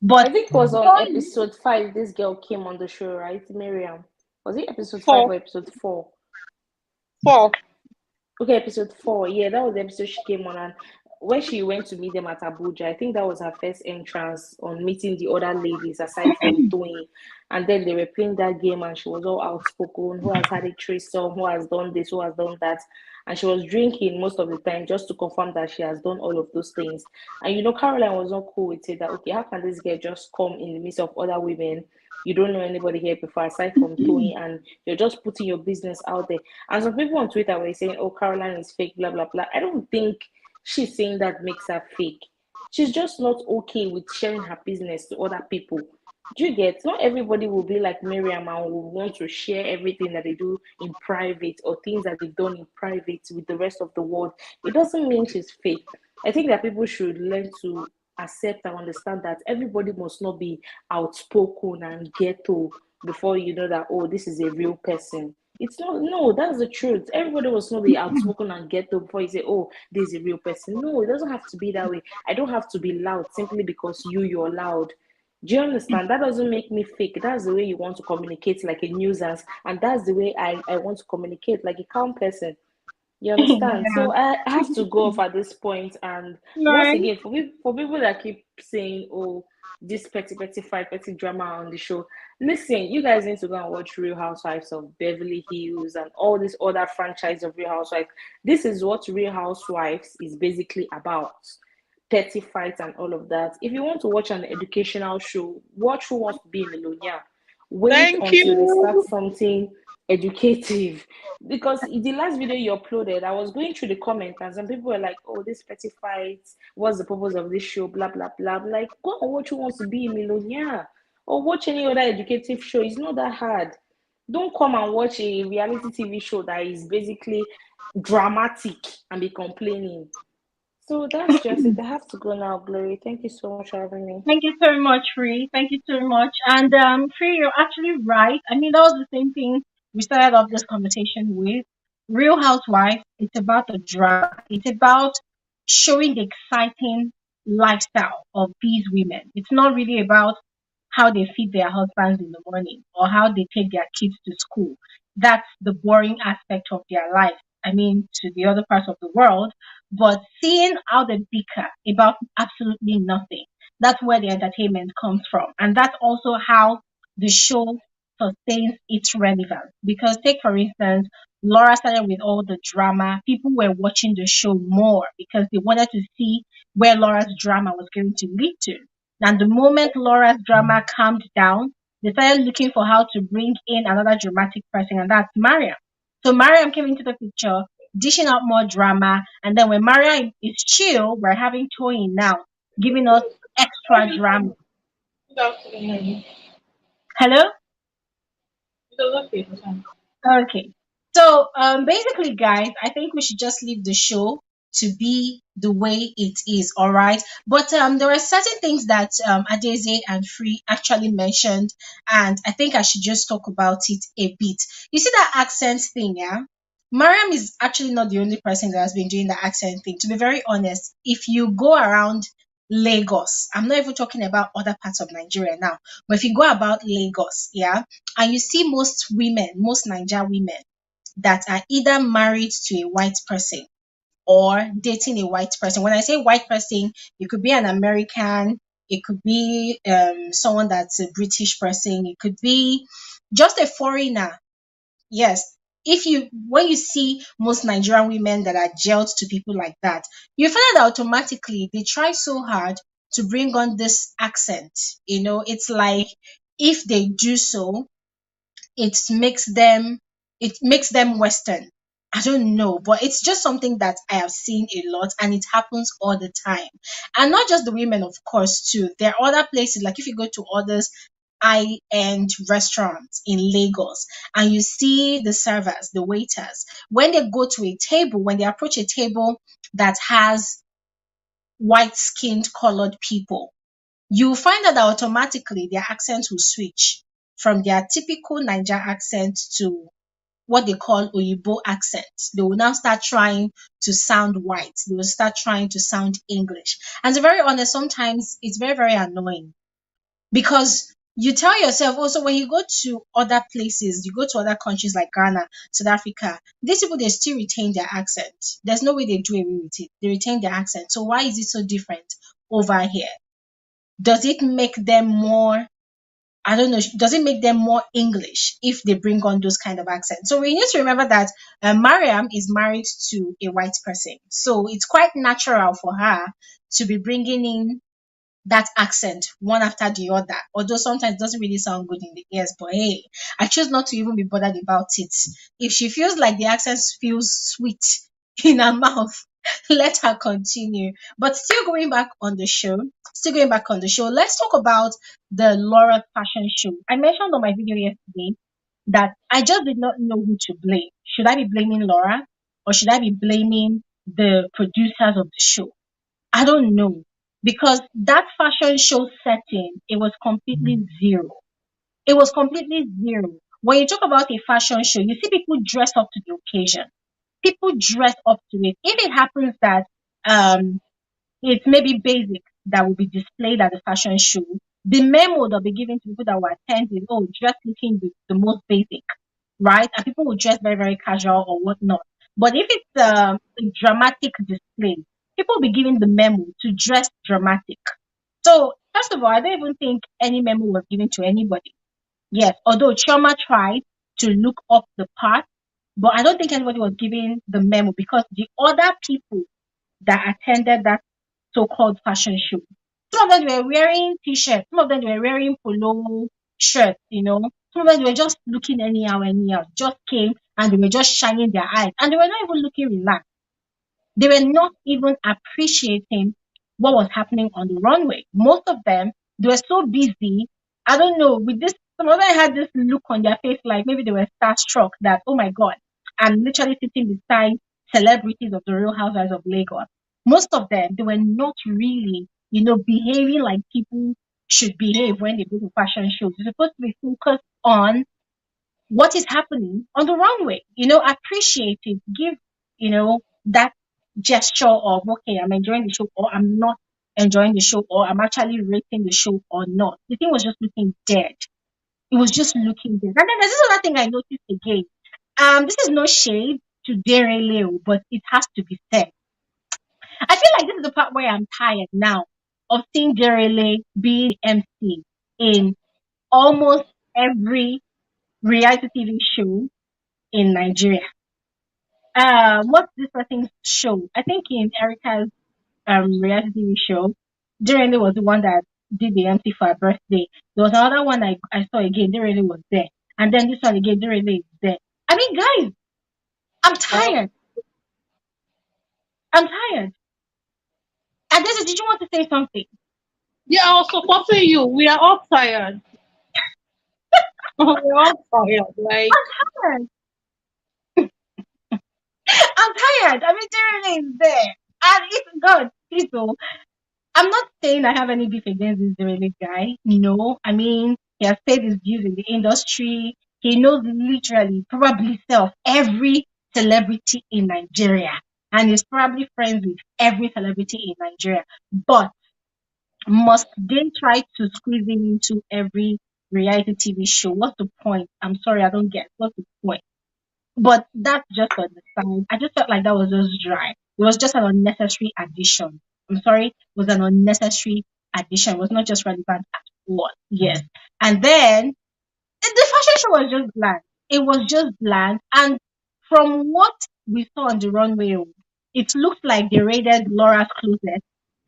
But I think it was on Toyin, episode 5 this girl came on the show, right? Miriam. Was it episode 5 Four. or episode 4? Four. Okay, episode 4. Yeah, that was the episode she came on, and when she went to meet them at Abuja, I think that was her first entrance on meeting the other ladies aside from Toyin. And then they were playing that game, and she was all outspoken. Who has had a threesome? Who has done this? Who has done that? And she was drinking most of the time just to confirm that she has done all of those things. And Caroline was not cool with it. That okay, how can this girl just come in the midst of other women? You don't know anybody here before aside from Toyin, and you're just putting your business out there. And some people on Twitter were saying, "Oh, Caroline is fake," blah blah blah. I don't think she's saying that makes her fake. She's just not okay with sharing her business to other people. Do you get? Not everybody will be like Miriam and will want to share everything that they do in private or things that they've done in private with the rest of the world. It doesn't mean she's fake. I think that people should learn to accept and understand that everybody must not be outspoken and ghetto before you know that, oh, this is a real person. It's not, no, that's the truth. Everybody must not be outspoken and ghetto before you say, oh, this is a real person. No, it doesn't have to be that way. I don't have to be loud simply because you're loud. Do you understand? That doesn't make me fake. That's the way you want to communicate, like a nuisance. And that's the way I want to communicate, like a calm person. You understand? Yeah. So I have to go off at this point. And once Right. again, for people that keep saying, oh, this petty, petty fight, petty drama on the show, listen, you guys need to go and watch Real Housewives of Beverly Hills and all this other franchise of Real Housewives. This is what Real Housewives is basically about. Petty fights and all of that. If you want to watch an educational show, watch Who Wants to Be a Millionaire. Wait Thank until they start you. something educative. Because the last video you uploaded, I was going through the comments and some people were like, oh, this petty fights, what's the purpose of this show? Blah blah blah. I'm like, go and watch Who Wants to Be a Millionaire or watch any other educative show. It's not that hard. Don't come and watch a reality TV show that is basically dramatic and be complaining. So that's just it. I have to go now, Glory. Thank you so much for having me. Thank you so much, Free. Thank you so much. And Free, you're actually right. I mean, that was the same thing we started off this conversation with. Real Housewife, it's about the drama. It's about showing the exciting lifestyle of these women. It's not really about how they feed their husbands in the morning or how they take their kids to school. That's the boring aspect of their life. I mean, to the other parts of the world, but seeing how they bicker about absolutely nothing, that's where the entertainment comes from. And that's also how the show sustains its relevance. Because, take for instance, Laura started with all the drama. People were watching the show more because they wanted to see where Laura's drama was going to lead to. And the moment Laura's drama calmed down, they started looking for how to bring in another dramatic person, and that's Mariam. So Mariam came into the picture, dishing out more drama. And then when Mariam is chill, we're having Toyin now, giving us extra drama. Good afternoon. Hello? It was okay. It was fine. Okay. So basically, guys, I think we should just leave the show to be the way it is, all right? But there are certain things that Adeze and Free actually mentioned, and I think I should just talk about it a bit. You see that accent thing, yeah? Mariam is actually not the only person that has been doing the accent thing. To be very honest, if you go around Lagos, I'm not even talking about other parts of Nigeria now, but if you go about Lagos, yeah, and you see most women, most Niger women that are either married to a white person or dating a white person. When I say white person, it could be an American, it could be someone that's a British person, it could be just a foreigner. Yes. If you when you see most Nigerian women that are jailed to people like that, you find that automatically they try so hard to bring on this accent. It's like if they do so, it makes them Western. I don't know, but it's just something that I have seen a lot and it happens all the time. And not just the women, of course, too. There are other places, like if you go to others high-end restaurants in Lagos and you see the servers, the waiters, when they go to a table, when they approach a table that has white-skinned colored people, you find out that automatically their accent will switch from their typical Niger accent to what they call Oyibo accent. They will now start trying to sound white. They will start trying to sound English. And to be very honest, sometimes it's very, very annoying because you tell yourself also when you go to other places, you go to other countries like Ghana, South Africa, these people they still retain their accent. There's no way they do away with it. They retain their accent. So why is it so different over here? Does it make them more, I don't know, does it make them more English if they bring on those kind of accents? So we need to remember that Mariam is married to a white person. So it's quite natural for her to be bringing in that accent one after the other. Although sometimes it doesn't really sound good in the ears, but hey, I choose not to even be bothered about it. If she feels like the accent feels sweet in her mouth, Let her continue. But still going back on the show, let's talk about the Laura fashion show. I mentioned on my video yesterday that I just did not know who to blame. Should I be blaming Laura or should I be blaming the producers of the show? I don't know. Because that fashion show setting, it was completely zero. It was completely zero. When you talk about a fashion show, you see people dress up to the occasion. People dress up to it. If it happens that um it's maybe basic that will be displayed at the fashion show, the memo they'll be given to people that were attending, oh, dress looking the most basic, right? And people will dress very, very casual or whatnot. But if it's a dramatic display, people will be given the memo to dress dramatic. So, first of all, I don't even think any memo was given to anybody. Yes, although Chioma tried to look up the part, but I don't think anybody was giving the memo because the other people that attended that so-called fashion show, some of them were wearing t-shirts, some of them were wearing polo shirts, some of them were just looking anyhow, just came and they were just shining their eyes and they were not even looking relaxed. They were not even appreciating what was happening on the runway. Most of them, they were so busy. I don't know, with this, some of them had this look on their face like maybe they were starstruck that, oh my God, I'm literally sitting beside celebrities of the Real Housewives of Lagos. Most of them, they were not really, behaving like people should behave when they go to fashion shows. You're supposed to be focused on what is happening on the runway. Appreciate it. Give, that gesture of, okay, I'm enjoying the show or I'm not enjoying the show or I'm actually rating the show or not. The thing was just looking dead. It was just looking dead. And then there's this other thing I noticed again. This is no shade to Dere Leo, but it has to be said. I feel like this is the part where I'm tired now of seeing Dere Leo being MC in almost every reality TV show in Nigeria. What's this person's show? I think in Erica's reality TV show, Direle was the one that did the MC for her birthday. There was another one I saw again, Direle was there. And then this one again, Direle is there. I mean, guys, I'm Uh, tired. I'm tired. And this is, did you want to say something? yeah, I was supporting you. We are all tired. We're all tired. Like, Tired. I'm tired. I mean, Direle is there. And if God, please don't. I'm not saying I have any beef against this Derelict guy. No, I mean, he has paid his dues in the industry. He knows literally, probably self every celebrity in Nigeria. And he's probably friends with every celebrity in Nigeria. But must they try to squeeze him into every reality TV show? What's the point? I'm sorry, I don't get. What's the point? But that's just on the side. I just felt like that was just dry. It was just an unnecessary addition. I'm sorry, it was an unnecessary addition. It was not just relevant at all. Yes. And then the fashion show was just bland. It was just bland. And from what we saw on the runway, it looked like they raided Laura's closet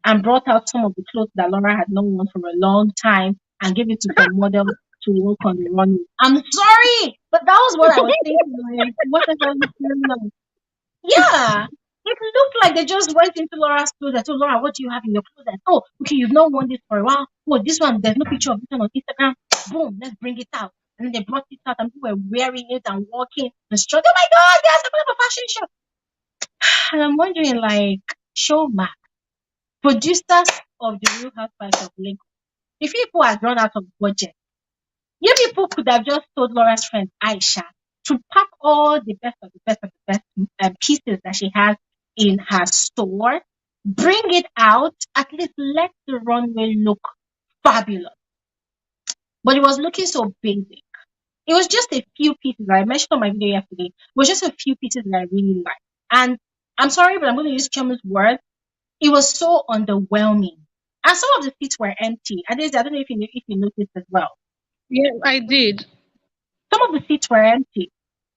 and brought out some of the clothes that Laura had not worn for a long time and gave it to some models to work on the runway. I'm sorry, but that was what I was thinking. Like, what the hell is going on? Yeah. It looked like they just went into Laura's closet. Oh, Laura, what do you have in your closet? Oh, okay, you've not worn this for a while. Oh, this one, there's no picture of this one on Instagram. Boom, let's bring it out. And then they brought it out and people were wearing it and walking and strutting. Oh my God, there's a fashion show. And I'm wondering, like, Showmax, producers of the Real Housewives of Lagos, if people had run out of budget, you people could have just told Laura's friend Aisha to pack all the best of the best of the best pieces that she has in her store, bring it out, at least let the runway look fabulous. But it was looking so basic. It was just a few pieces that I mentioned on my video yesterday. It was just a few pieces that I really liked. And I'm sorry, but I'm going to use Chioma's word. It was so underwhelming. And some of the seats were empty. And I don't know if you noticed as well. yeah, I did. Some of the seats were empty.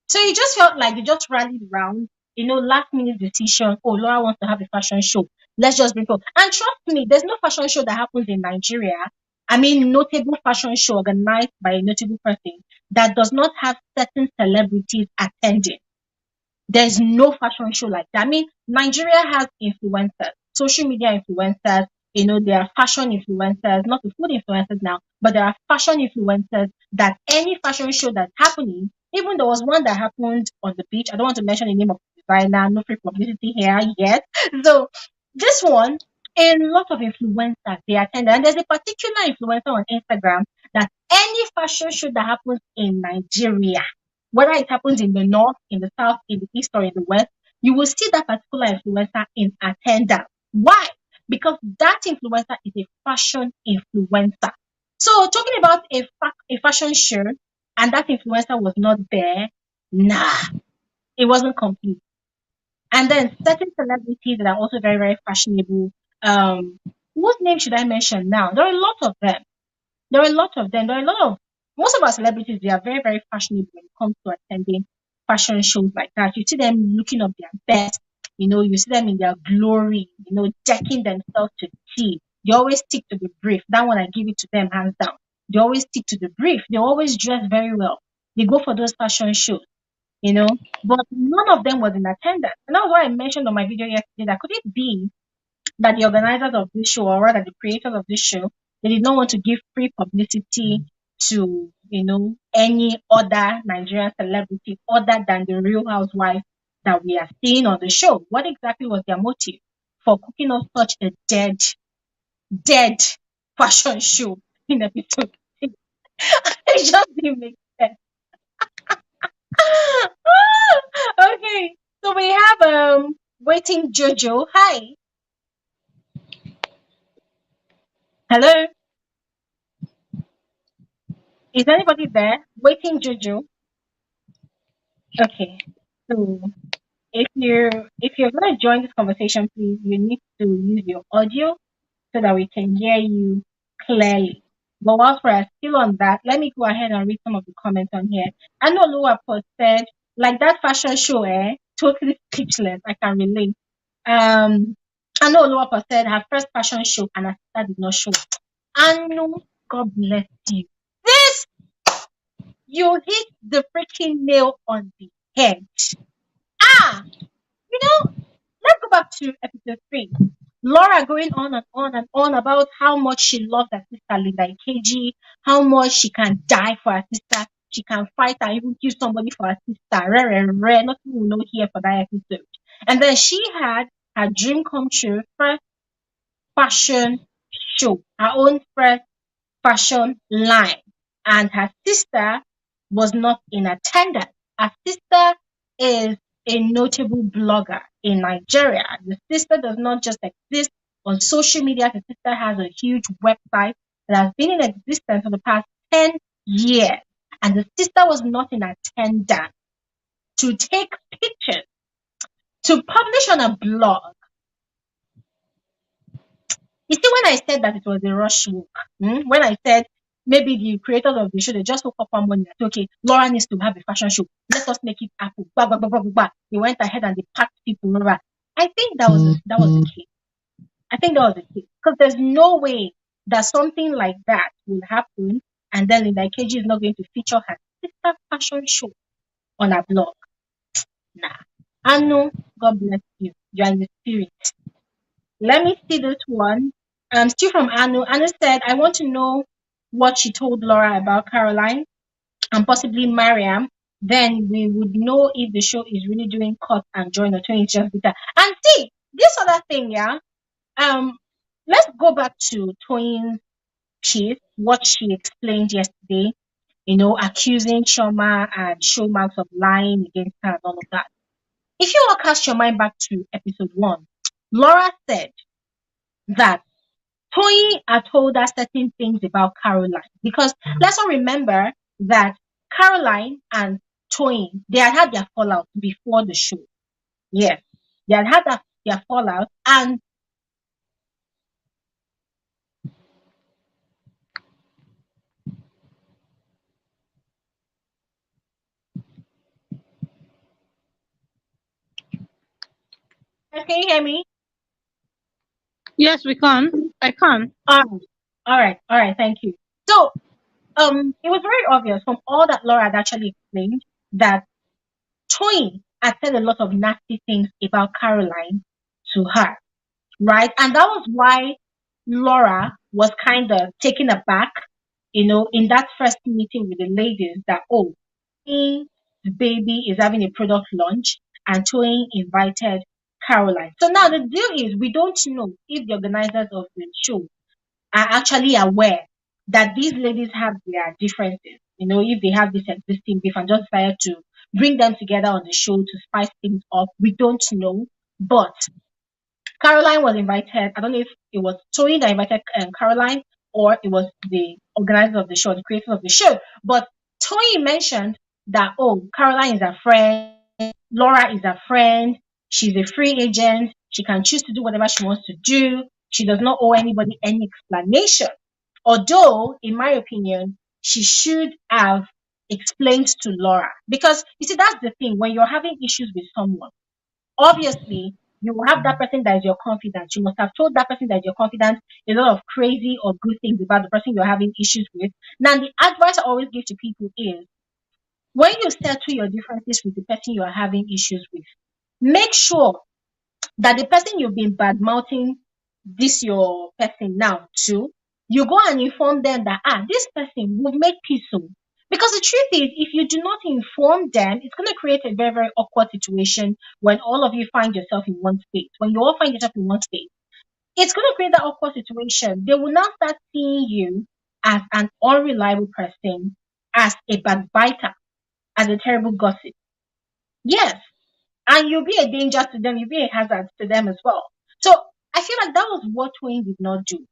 So it just felt like they just rallied around, last minute decision. Oh, Laura wants to have a fashion show. Let's just bring her. And trust me, there's no fashion show that happens in Nigeria. I mean, notable fashion show organized by a notable person that does not have certain celebrities attending. There's no fashion show like that. I mean, Nigeria has influencers, social media influencers. There are fashion influencers, not the food influencers now, but there are fashion influencers that any fashion show that's happening, even there was one that happened on the beach. I don't want to mention the name of the designer, no free publicity here yet. So this one, a lot of influencers they attend, and there's a particular influencer on Instagram that any fashion show that happens in Nigeria, whether it happens in the north, in the south, in the east, or in the west, you will see that particular influencer in attendance. Why? Because that influencer is a fashion influencer. So talking about a fashion show and that influencer was not there, nah, it wasn't complete. And then certain celebrities that are also very, very fashionable. What name should I mention now? There are a lot of them. There are a lot of them. There are a lot of Most of our celebrities. They are very, very fashionable when it comes to attending fashion shows like that. You see them looking up their best. You see them in their glory. Decking themselves to the T. They always stick to the brief. That one I give it to them hands down. They always stick to the brief. They always dress very well. They go for those fashion shows. You know, but none of them was in attendance. And that's why I mentioned on my video yesterday that could it be that the organizers of this show, or rather the creators of this show, they did not want to give free publicity to, any other Nigerian celebrity other than the Real Housewives that we are seeing on the show. What exactly was their motive for cooking up such a dead fashion show in episode 6? It just didn't make sense. Okay, so we have waiting Jojo. Hi, hello. Is anybody there? Waiting Jojo. Okay. So if you're gonna join this conversation, please you need to use your audio so that we can hear you clearly. But whilst we're still on that, let me go ahead and read some of the comments on here. I know Luapo said, like that fashion show, totally speechless. I can relate. Um, I know Luapo said her first fashion show and her sister did not show. I know, God bless you. This, you hit the freaking nail on the head. Ah, you know, let's go back to episode 3. Laura going on and on and on about how much she loves her sister Linda Ikeji, how much she can die for her sister, she can fight and even kill somebody for her sister. Rare, rare, nothing we know here for that episode. And then she had her dream come true, first fashion show, her own first fashion line. And her sister was not in attendance. Her sister is a notable blogger in Nigeria. The sister does not just exist on social media. The sister has a huge website that has been in existence for the past 10 years. And the sister was not in attendance to take pictures, to publish on a blog. You see, when I said that it was a rush work, when I said maybe the creators of the show, they just woke up one morning and said, okay, Laura needs to have a fashion show. Let us make it happen. Bah, bah, bah, bah, bah, bah. They went ahead and they packed people. Blah, blah. I think that was the case. I think that was the case. Because there's no way that something like that will happen and then Linda Ikeji is not going to feature her sister fashion show on her blog. Nah. Anu, God bless you. You are in the spirit. Let me see this one. Still from Anu. Anu said, I want to know what she told Laura about Caroline and possibly Mariam. Then we would know if the show is really doing cut and join or Toyin just bitter. And see, this other thing, yeah. Um, let's go back to Toyin's piece, what she explained yesterday, accusing Chioma and Showmax of lying against her and all of that. If you all cast your mind back to episode 1, Laura said that Toyin had told us certain things about Caroline because let's all remember that Caroline and Toyin they had their fallout before the show. Yes, they had their fallout, and can you hear me? Yes, we can. I can. All right. Thank you. So, it was very obvious from all that Laura had actually explained that Toyin had said a lot of nasty things about Caroline to her, right? And that was why Laura was kind of taken aback, in that first meeting with the ladies that, oh, Toyin baby is having a product launch and Toyin invited Caroline. So now the deal is we don't know if the organizers of the show are actually aware that these ladies have their differences. If they have this existing beef and just decided to bring them together on the show to spice things up, we don't know. But Caroline was invited. I don't know if it was Toyin that invited Caroline or it was the organizers of the show, the creators of the show. But Toyin mentioned that, oh, Caroline is a friend, Laura is a friend, she's a free agent, she can choose to do whatever she wants to do, she does not owe anybody any explanation. Although, in my opinion, she should have explained to Laura. Because, you see, that's the thing. When you're having issues with someone, obviously you will have that person that is your confidant. You must have told that person that is your confidant a lot of crazy or good things about the person you're having issues with. Now, the advice I always give to people is when you settle your differences with the person you are having issues with, make sure that the person you've been bad mouthing this your person now to, you go and inform them that this person will make peace soon. Because the truth is, if you do not inform them, it's going to create a very, very awkward situation when all of you find yourself in one space. When you all find yourself in one space, it's going to create that awkward situation. They will now start seeing you as an unreliable person, as a backbiter, as a terrible gossip. Yes, and you'll be a danger to them, you'll be a hazard to them as well. So I feel like that was what Wayne did not do.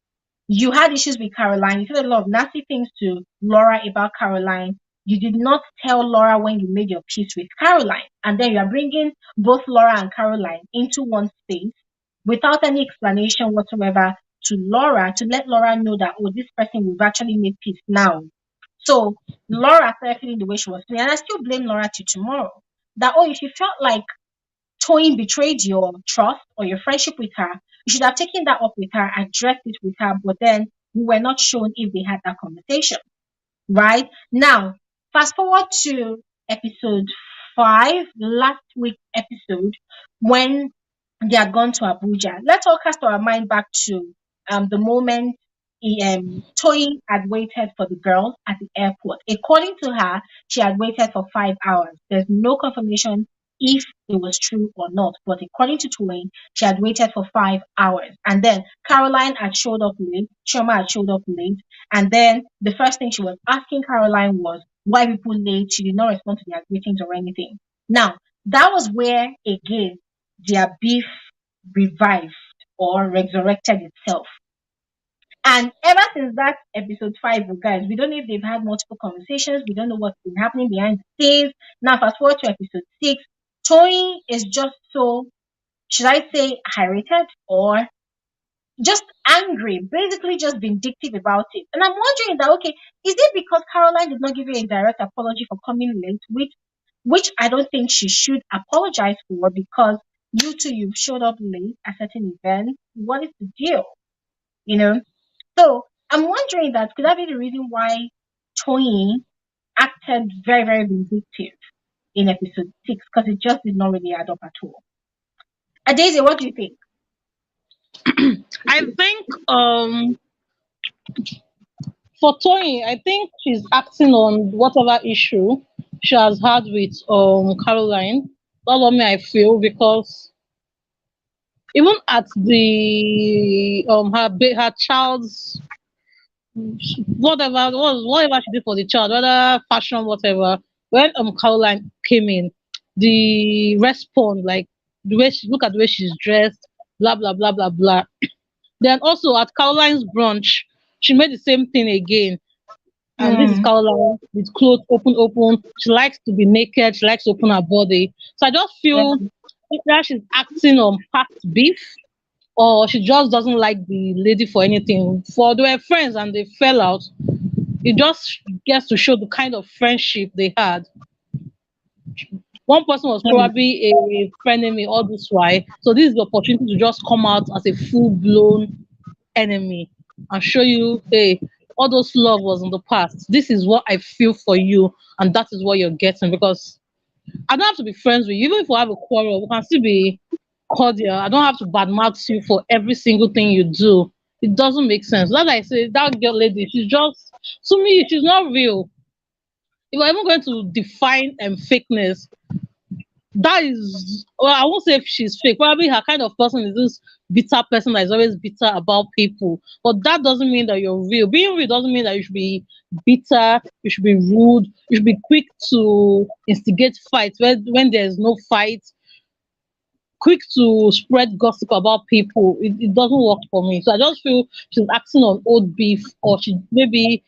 You had issues with Caroline. You said a lot of nasty things to Laura about Caroline. You did not tell Laura when you made your peace with Caroline. And then you are bringing both Laura and Caroline into one space without any explanation whatsoever to Laura to let Laura know that, oh, this person we've actually made peace now. So Laura started feeling the way she was feeling. And I still blame Laura to tomorrow. That, oh, if you felt like Toyin betrayed your trust or your friendship with her, you should have taken that up with her, addressed it with her, but then we were not shown if they had that conversation. Right? Now, fast forward to episode 5, last week's episode, when they had gone to Abuja. Let's all cast our mind back to the moment Toyin had waited for the girls at the airport. According to her, she had waited for 5 hours. There's no confirmation if it was true or not, but according to Toyin, she had waited for 5 hours. And then Caroline had showed up late, Chioma had showed up late, and then the first thing she was asking Caroline was why people late. She did not respond to their greetings or anything. Now, that was where again their beef revived or resurrected itself. And ever since that episode 5, you guys, we don't know if they've had multiple conversations. We don't know what's been happening behind the scenes. Now, fast forward to episode 6, Toyin is just so, should I say, irritated or just angry, basically just vindictive about it. And I'm wondering that, okay, is it because Caroline did not give you a direct apology for coming late, which I don't think she should apologize for because you two, you've showed up late at certain events. What is the deal? You know? So I'm wondering that could that be the reason why Toyin acted very, very vindictive in episode 6? Because it just did not really add up at all. Daisy, what do you think? I think for Toyin, I think she's acting on whatever issue she has had with Caroline. That's what me I feel because even at the her child's whatever she did for the child, whether fashion, whatever, when Caroline came in, the response, like the way she look at the way she's dressed, blah blah blah blah blah. Then also at Caroline's brunch, she made the same thing again. And this is Mm, Caroline with clothes open, open. She likes to be naked. She likes to open her body. So I just yeah. feel that she's acting on past beef, or she just doesn't like the lady for anything. For they were friends and they fell out. It just gets to show the kind of friendship they had. One person was Mm, probably a frenemy all this while. So this is the opportunity to just come out as a full blown enemy and show you, hey, all those love was in the past. This is what I feel for you, and that is what you're getting. Because I don't have to be friends with you. Even if we have a quarrel, we can still be cordial. I don't have to badmouth you for every single thing you do. It doesn't make sense. Like I say, that girl lady, she's just, to me, she's not real. If I'm even going to define fakeness, that is, well, I won't say if she's fake. Probably her kind of person is this bitter person that is always bitter about people. But that doesn't mean that you're real. Being real doesn't mean that you should be bitter, you should be rude, you should be quick to instigate fights when there's no fight, quick to spread gossip about people. It doesn't work for me. So I just feel she's acting on old beef, or she maybe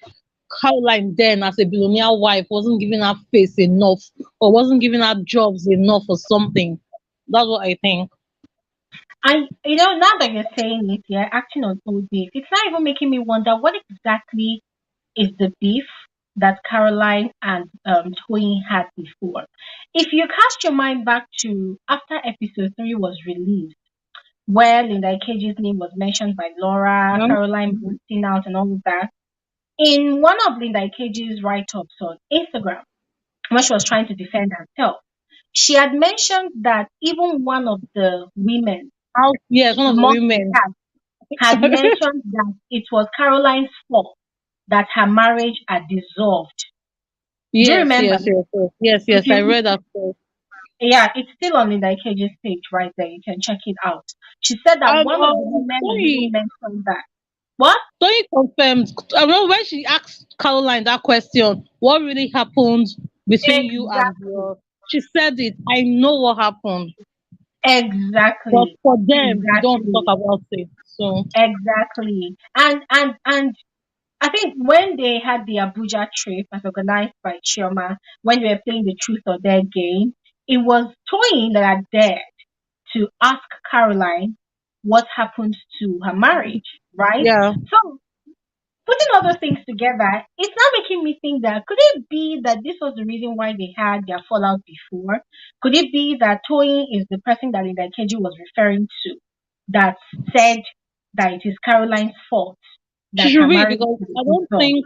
Caroline then as a billionaire wife wasn't giving her face enough, or wasn't giving her jobs enough or something. That's what I think. Now that you're saying it, yeah, acting on old beef, it's not even making me wonder what exactly is the beef that Caroline and Toyin had before. If you cast your mind back to after episode 3 was released, where Linda Ikeji's name was mentioned by Laura, Yeah. Caroline boosting out and all of that, in one of Linda Ikeji's write-ups on Instagram, when she was trying to defend herself, she had mentioned that even one of the women How, yes, one of the among the women. cast had mentioned that it was Caroline's fault that her marriage had dissolved. Do you Yes, remember? yes, yes, yes, yes, If yes. I you, read that story. yeah, it's still on Linda Ikeji's page right there. You can check it out. She said that And one of the women had even Toyin, mentioned that. What? Toyin confirmed. I remember when she asked Caroline that question, what really happened between you and Exactly. your? She said it. I know what happened, but Exactly. for them, they don't talk Exactly. about it. So Exactly. And I think when they had the Abuja trip as organized by Chioma, when they were playing the truth or dare game, it was Toyin that had dared to ask Caroline what happened to her marriage, right? yeah, So putting all those things together, it's now making me think that could it be that this was the reason why they had their fallout before? Could it be that Toyin is the person that Linda Keji was referring to that said that it is Caroline's fault she that should her read marriage because is I don't dissolved? think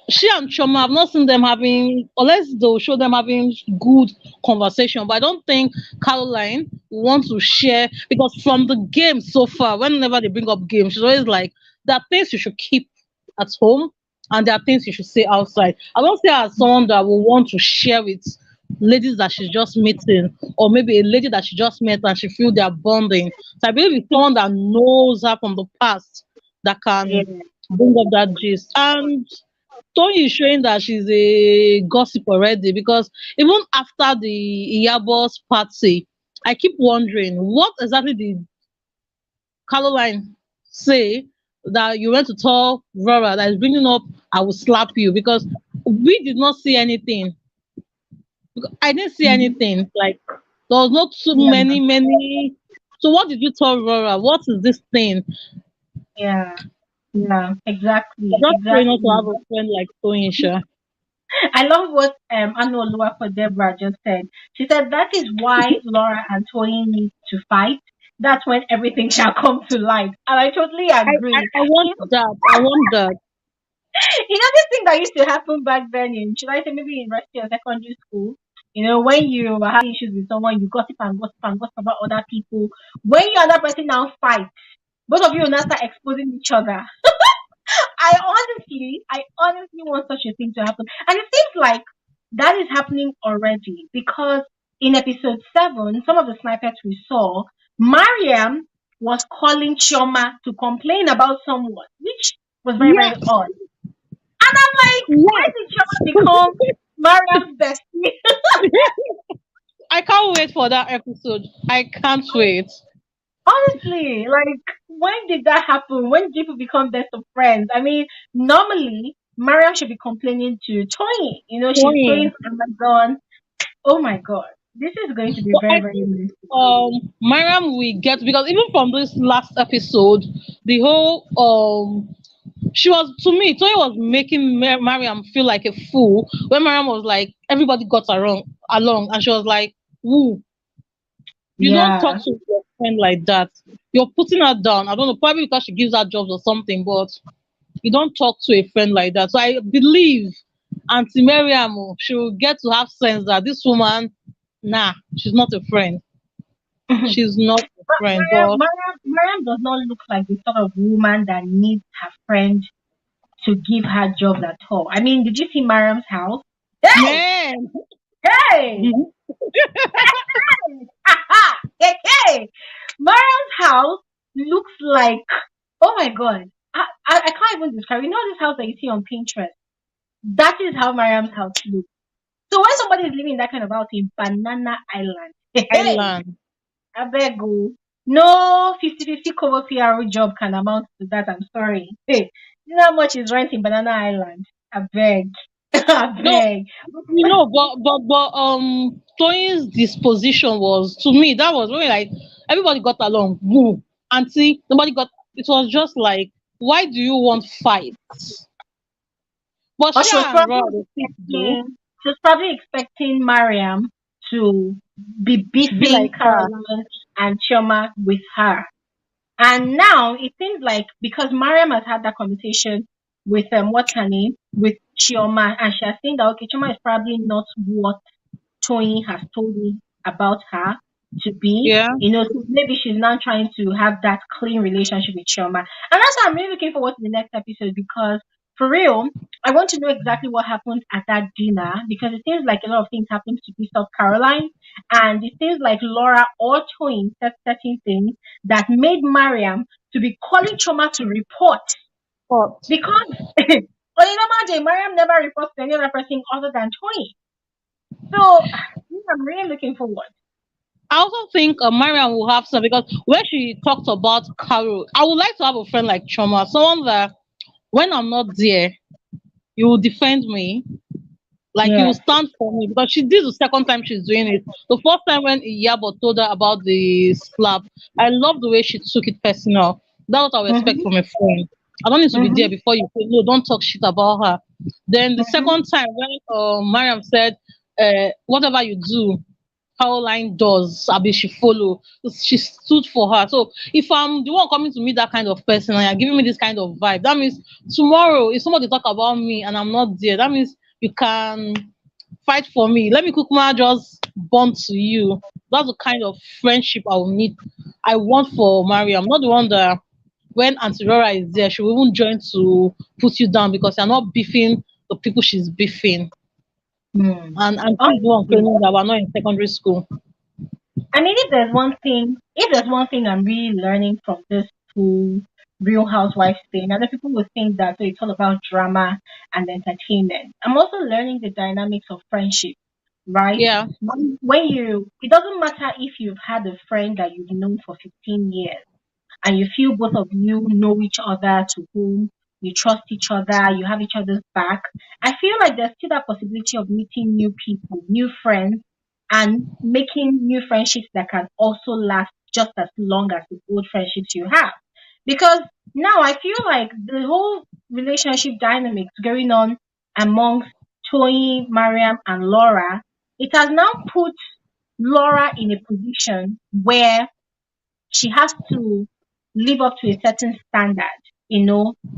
she and Choma, I've not seen them having, unless they'll show them having good conversation. But I don't think Caroline will want to share because from the game so far, whenever they bring up games, she's always like, there are things you should keep at home and there are things you should say outside. I don't see her as someone that will want to share with ladies that she's just meeting, or maybe a lady that she just met and she feel they're bonding. So I believe it's someone that knows her from the past that Yeah, can bring up that gist. And Toyin is showing that she's a gossip already because even after the Iyabo's party, I keep wondering what exactly did Caroline say that you went to tell Rora that is bringing up I will slap you because we did not see anything. I didn't see mhm, anything. Like there was not too yeah, many. So what did you tell Rora? What is this thing? yeah, yeah, I exactly, just pray not to exactly. have a friend like Toyin Sha. I love what Anu for Deborah just said. She said that is why Laura and Toyin need to fight. That's when everything shall come to light. And I totally agree. I want You know, that. I want that. this thing that used to happen back then in, should I say, maybe university or secondary school, when you were having issues with someone, you gossip and gossip and gossip about other people. When you and that person now fight, both of you will now start exposing each other. I honestly want such a thing to happen. And it seems like that is happening already because in episode 7, some of the snippets we saw, Mariam was calling Chioma to complain about someone, which was very, very Yes, odd. And I'm like, why yes. did Chioma become Mariam's bestie? I can't wait for that episode. I can't wait. Honestly, like, when did that happen? When did people become best of friends? I mean, normally, Mariam should be complaining to Toyin. She's Toyin. Toyin's Amazon. Oh my god. This is going to be But very, I very think messy. Mariam we get because even from this last episode, the whole she was to me, Toyin was making Mariam feel like a fool when Mariam was like everybody got along and she was like, woo, you don't talk Yeah. to your friend like that. You're putting her down. I don't know, probably because she gives her jobs or something, but you don't talk to a friend like that. So I believe Auntie Miriam, she will get to have sense that this woman, nah, she's not a friend. She's not a But friend. But Mariam does not look like the sort of woman that needs her friend to give her jobs at all. I mean, did you see Mariam's house? Hey! man, Hey! Hey! Hey! Mariam's house looks like, oh my god. I can't even describe. You know this house that you see on Pinterest? That is how Mariam's house looks. So when somebody is living in that kind of house in Banana Island, hey, Island. I beg you. No 50-50 cover PRO job can amount to that. I'm sorry. Hey, you know how much is rent in Banana Island? I beg. I No, beg. but Toyin's disposition was, to me, that was really like everybody got along. Woo. Auntie, nobody got. It was just like, why do you want fights? But Or she she was and probably Rod they fit though. expecting Mariam to be To be beefing like her. Caroline and Chioma with her. And now it seems like because Mariam has had that conversation with what's her name? With Chioma, and she has seen that okay, Chioma is probably not what Toyin has told me about her to be. Yeah. So maybe she's now trying to have that clean relationship with Chioma. And that's why I'm really looking forward to the next episode because for real, I want to know exactly what happened at that dinner because it seems like a lot of things happened to piss off Caroline. And it seems like Laura or Toyin said certain things that made Mariam to be calling Choma to report But because well, imagine Mariam never reports to any other person other than Toyin. So I'm really looking forward. I also think Mariam will have some because when she talked about Carol, I would like to have a friend like Choma, someone that when I'm not there, you will defend me. Like you will Yeah. stand for me because she did the second time she's doing it. The first time when Iyabo told her about the slap, I love the way she took it personal. That's what I would expect Mhm. from a friend. I don't need to be there Mhm. before you say no. Don't talk shit about her. Then the Mhm. second time when Mariam said, "Whatever you do, Caroline does. I mean, she follow. She stood for her. So if I'm the one coming to meet that kind of person and you're giving me this kind of vibe, that means tomorrow if somebody talk about me and I'm not there, that means you can fight for me. Let me Kukuma just bond to you. That's the kind of friendship I will need. I want for Mariam. Not the one that when Auntie Rora is there, she will even join to put you down because you're not beefing the people she's beefing. Hmm. And she's the one Honestly, claiming that we're not in secondary school. I mean, if there's one thing I'm really learning from this whole Real Housewives thing, other people would think that so it's all about drama and entertainment. I'm also learning the dynamics of friendship, right? Yeah. It doesn't matter if you've had a friend that you've known for 15 years and you feel both of you know each other to whom you trust each other, you have each other's back. I feel like there's still that possibility of meeting new people, new friends, and making new friendships that can also last just as long as the old friendships you have. Because now I feel like the whole relationship dynamics going on amongst Toyin, Mariam, and Laura, it has now put Laura in a position where she has to live up to a certain standard,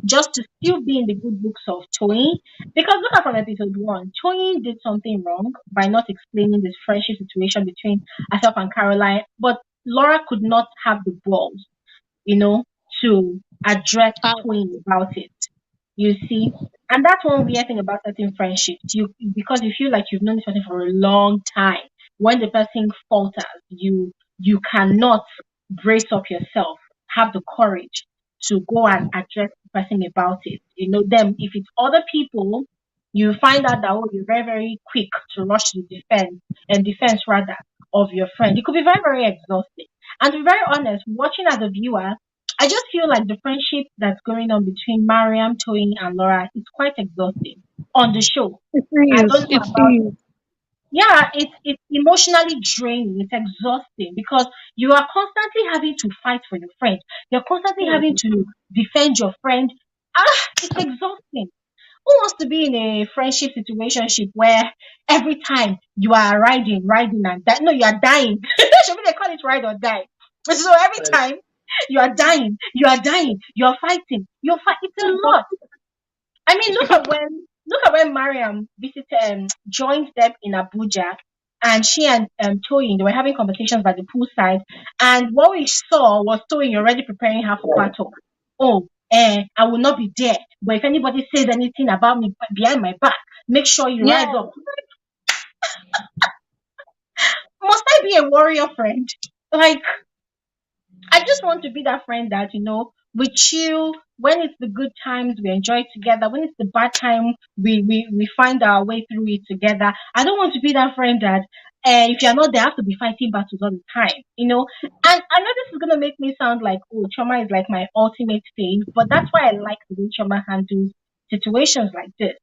just to still be in the good books of Toyin. Because look at from episode one, Toyin did something wrong by not explaining this friendship situation between herself and Caroline, but Laura could not have the balls, you know, to address Uh, Toyin about it. You see? And that's one weird thing about certain friendships. Because you feel like you've known this person for a long time. When the person falters, you cannot brace up yourself, have the courage to go and address the person about it. Them if it's other people, you find out that you're very, very quick to rush to the defense rather of your friend. It could be very, very exhausting. And to be very honest, watching as a viewer, I just feel like the friendship that's going on between Mariam, Toyin, and Laura is quite exhausting on the show. it I don't is. know It about is. yeah, it's emotionally draining. It's exhausting because you are constantly having to fight for your friend. You're constantly having to defend your friend. It's exhausting. Who wants to be in a friendship situationship where every time you are riding and no, you are dying. Should we they call it ride or die? So every time you are dying, you are fighting, you're fighting. It's a lot. I mean, look at when Look at when Mariam visited, joined them in Abuja, and she and Toyin, they were having conversations by the poolside, and what we saw was Toyin already preparing her for battle. Oh, I will not be there, but if anybody says anything about me behind my back, make sure you rise Yeah. up. Must I be a warrior friend? Like, I just want to be that friend that, we chill. When it's the good times, we enjoy it together. When it's the bad time, we find our way through it together. I don't want to be that friend that, if you're not there, I have to be fighting battles all the time. And I know this is going to make me sound like, oh, trauma is like my ultimate fave, but that's why I like the way trauma handles situations like this.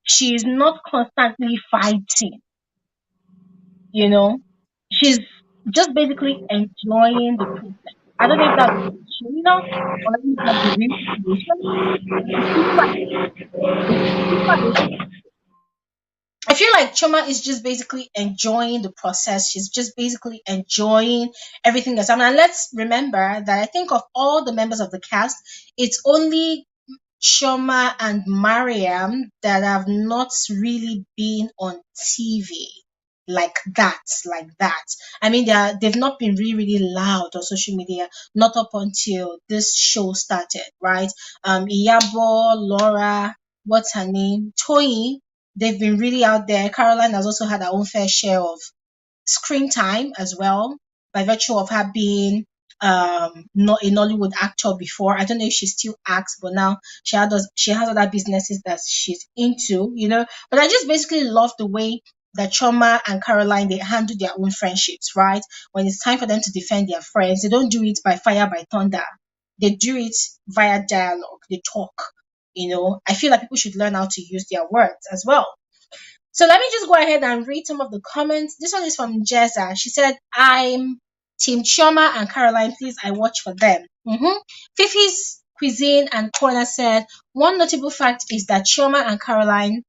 She's not constantly fighting, you know she's just basically enjoying the process. I don't know if that's Shayna or if that's the real situation. It feels like it feels like I feel like Choma is just basically enjoying the process. She's just basically enjoying everything that's happening. And let's remember that I think of all the members of the cast, it's only Shoma and Mariam that have not really been on TV like that. I mean, they've not been really, really loud on social media, not up until this show started, right? Iyabo, Laura, what's her name? Toyin, they've been really out there. Caroline has also had her own fair share of screen time as well by virtue of her being not a Nollywood actor before. I don't know if she still acts, but now she has other businesses that she's into. But I just basically love the way that Choma and Caroline, they handle their own friendships, right? When it's time for them to defend their friends, they don't do it by fire by thunder. They do it via dialogue. They talk. I feel like people should learn how to use their words as well. So let me just go ahead and read some of the comments. This one is from Jezza. She said, I'm Team Chioma and Caroline. Please, I watch for them. Fifi's Cuisine and Corner said, one notable fact is that Chioma and Caroline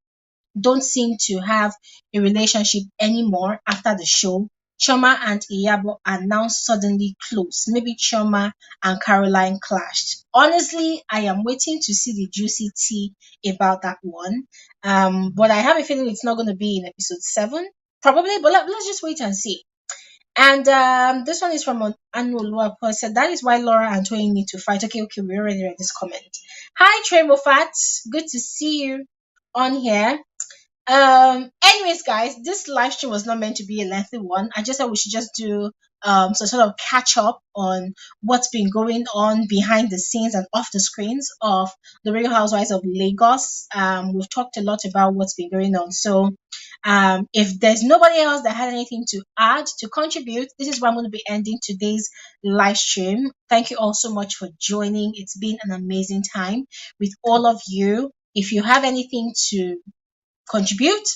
don't seem to have a relationship anymore after the show. Choma and Iyabo are now suddenly close. Maybe Choma and Caroline clashed. Honestly, I am waiting to see the juicy tea about that one. But I have a feeling it's not going to be in episode 7, probably. But let's just wait and see. And this one is from Anu said that is why Laura and Toyin need to fight. Okay, we already read this comment. Hi, Trey Moffat. Good to see you on here. Anyways, guys, this live stream was not meant to be a lengthy one. I just thought we should just do some sort of catch up on what's been going on behind the scenes and off the screens of the Real Housewives of Lagos. We've talked a lot about what's been going on. So if there's nobody else that had anything to add to contribute, this is where I'm going to be ending today's live stream. Thank you all so much for joining. It's been an amazing time with all of you. If you have anything to contribute,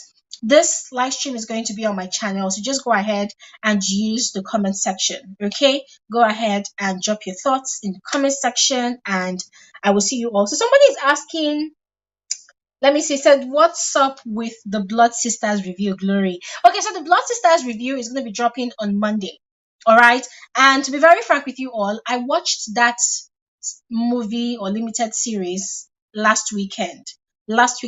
this live stream is going to be on my channel, so just go ahead and use the comment section. Okay, go ahead and drop your thoughts in the comment section, and I will see you all. So somebody is asking, let me see, said, what's up with the Blood Sisters review, Glory? Okay, so the Blood Sisters review is going to be dropping on Monday. All right, and to be very frank with you all, I watched that movie or limited series last week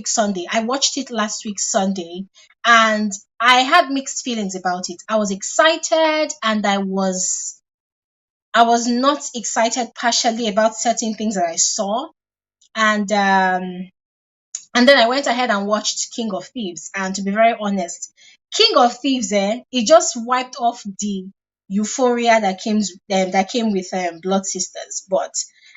Sunday. I watched it last week Sunday, and I had mixed feelings about it. I was excited, and I was not excited partially about certain things that I saw, and then I went ahead and watched King of Thieves. And to be very honest, King of Thieves, it just wiped off the euphoria that came with Blood Sisters. But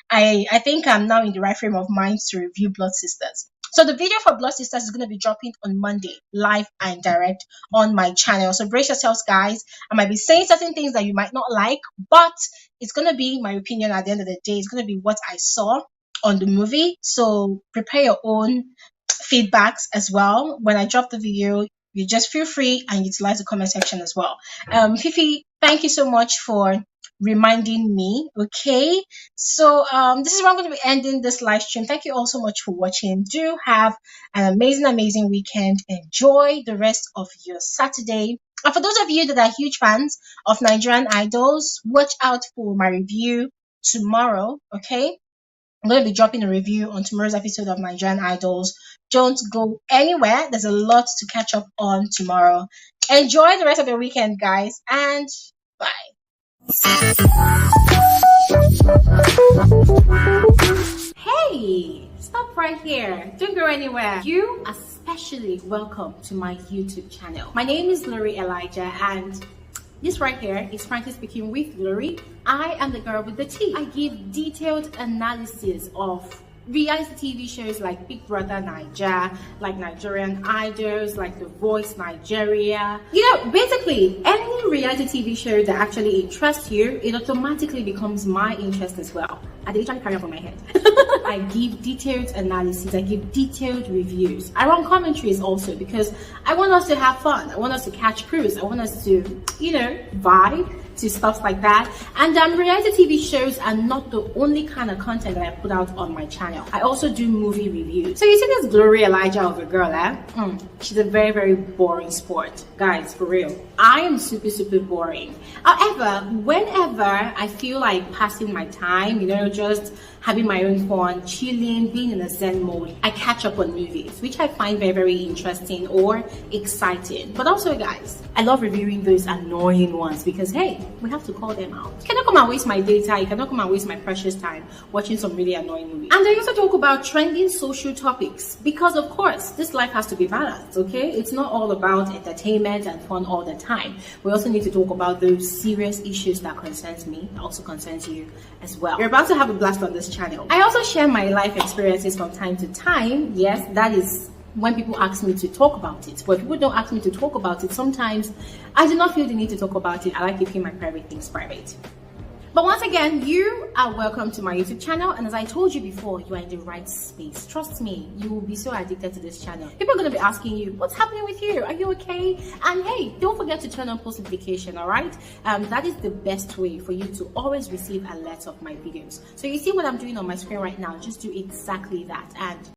I think I'm now in the right frame of mind to review Blood Sisters. So the video for Blood Sisters is going to be dropping on Monday, live and direct on my channel. So brace yourselves, guys. I might be saying certain things that you might not like, but it's going to be my opinion at the end of the day. It's going to be what I saw on the movie. So prepare your own feedbacks as well. When I drop the video, you just feel free and utilize the comment section as well. Fifi, thank you so much for reminding me. Okay, so this is where I'm going to be ending this live stream. Thank you all so much for watching. Do have an amazing weekend. Enjoy the rest of your Saturday. And for those of you that are huge fans of Nigerian idols, watch out for my review tomorrow. Okay, I'm going to be dropping a review on tomorrow's episode of Nigerian Idols Don't go anywhere. There's a lot to catch up on tomorrow. Enjoy the rest of your weekend, guys, and bye. Hey, stop right here. Don't go anywhere. You are especially welcome to my YouTube channel. My name is Lori Elijah, and this right here is Frankly Speaking with Lori. I am the girl with the tea. I give detailed analysis of reality TV shows like Big Brother Naija, like Nigerian Idols, like The Voice Nigeria. You know, basically any reality TV show that actually interests you, it automatically becomes my interest as well. I literally carry on from my head. I give detailed analysis, I give detailed reviews. I run commentaries also because I want us to have fun. I want us to catch cruise. I want us to, you know, vibe to stuff like that. And reality TV shows are not the only kind of content that I put out on my channel. I also do movie reviews. So you see this Glory Elijah of a girl, she's a very, very boring sport. Guys, for real. I am super, super boring. However, whenever I feel like passing my time, you know, just having my own fun, chilling, being in a zen mode, I catch up on movies, which I find very, very interesting or exciting. But also, guys, I love reviewing those annoying ones because, hey, we have to call them out. You cannot come and waste my data, you cannot come and waste my precious time watching some really annoying movies. And I also talk about trending social topics because, of course, this life has to be balanced, okay? It's not all about entertainment and fun all the time. We also need to talk about those serious issues that concerns me, that also concerns you as well. You're about to have a blast on this channel. I also share my life experiences from time to time. Yes, that is when people ask me to talk about it. But if people don't ask me to talk about it, sometimes I do not feel the need to talk about it. I like keeping my private things private. But once again, you are welcome to my YouTube channel, and as I told you before, you are in the right space. Trust me, you will be so addicted to this channel. People are going to be asking you, what's happening with you? Are you okay? And hey, don't forget to turn on post notification, all right? That is the best way for you to always receive alerts of my videos. So you see what I'm doing on my screen right now, just do exactly that. And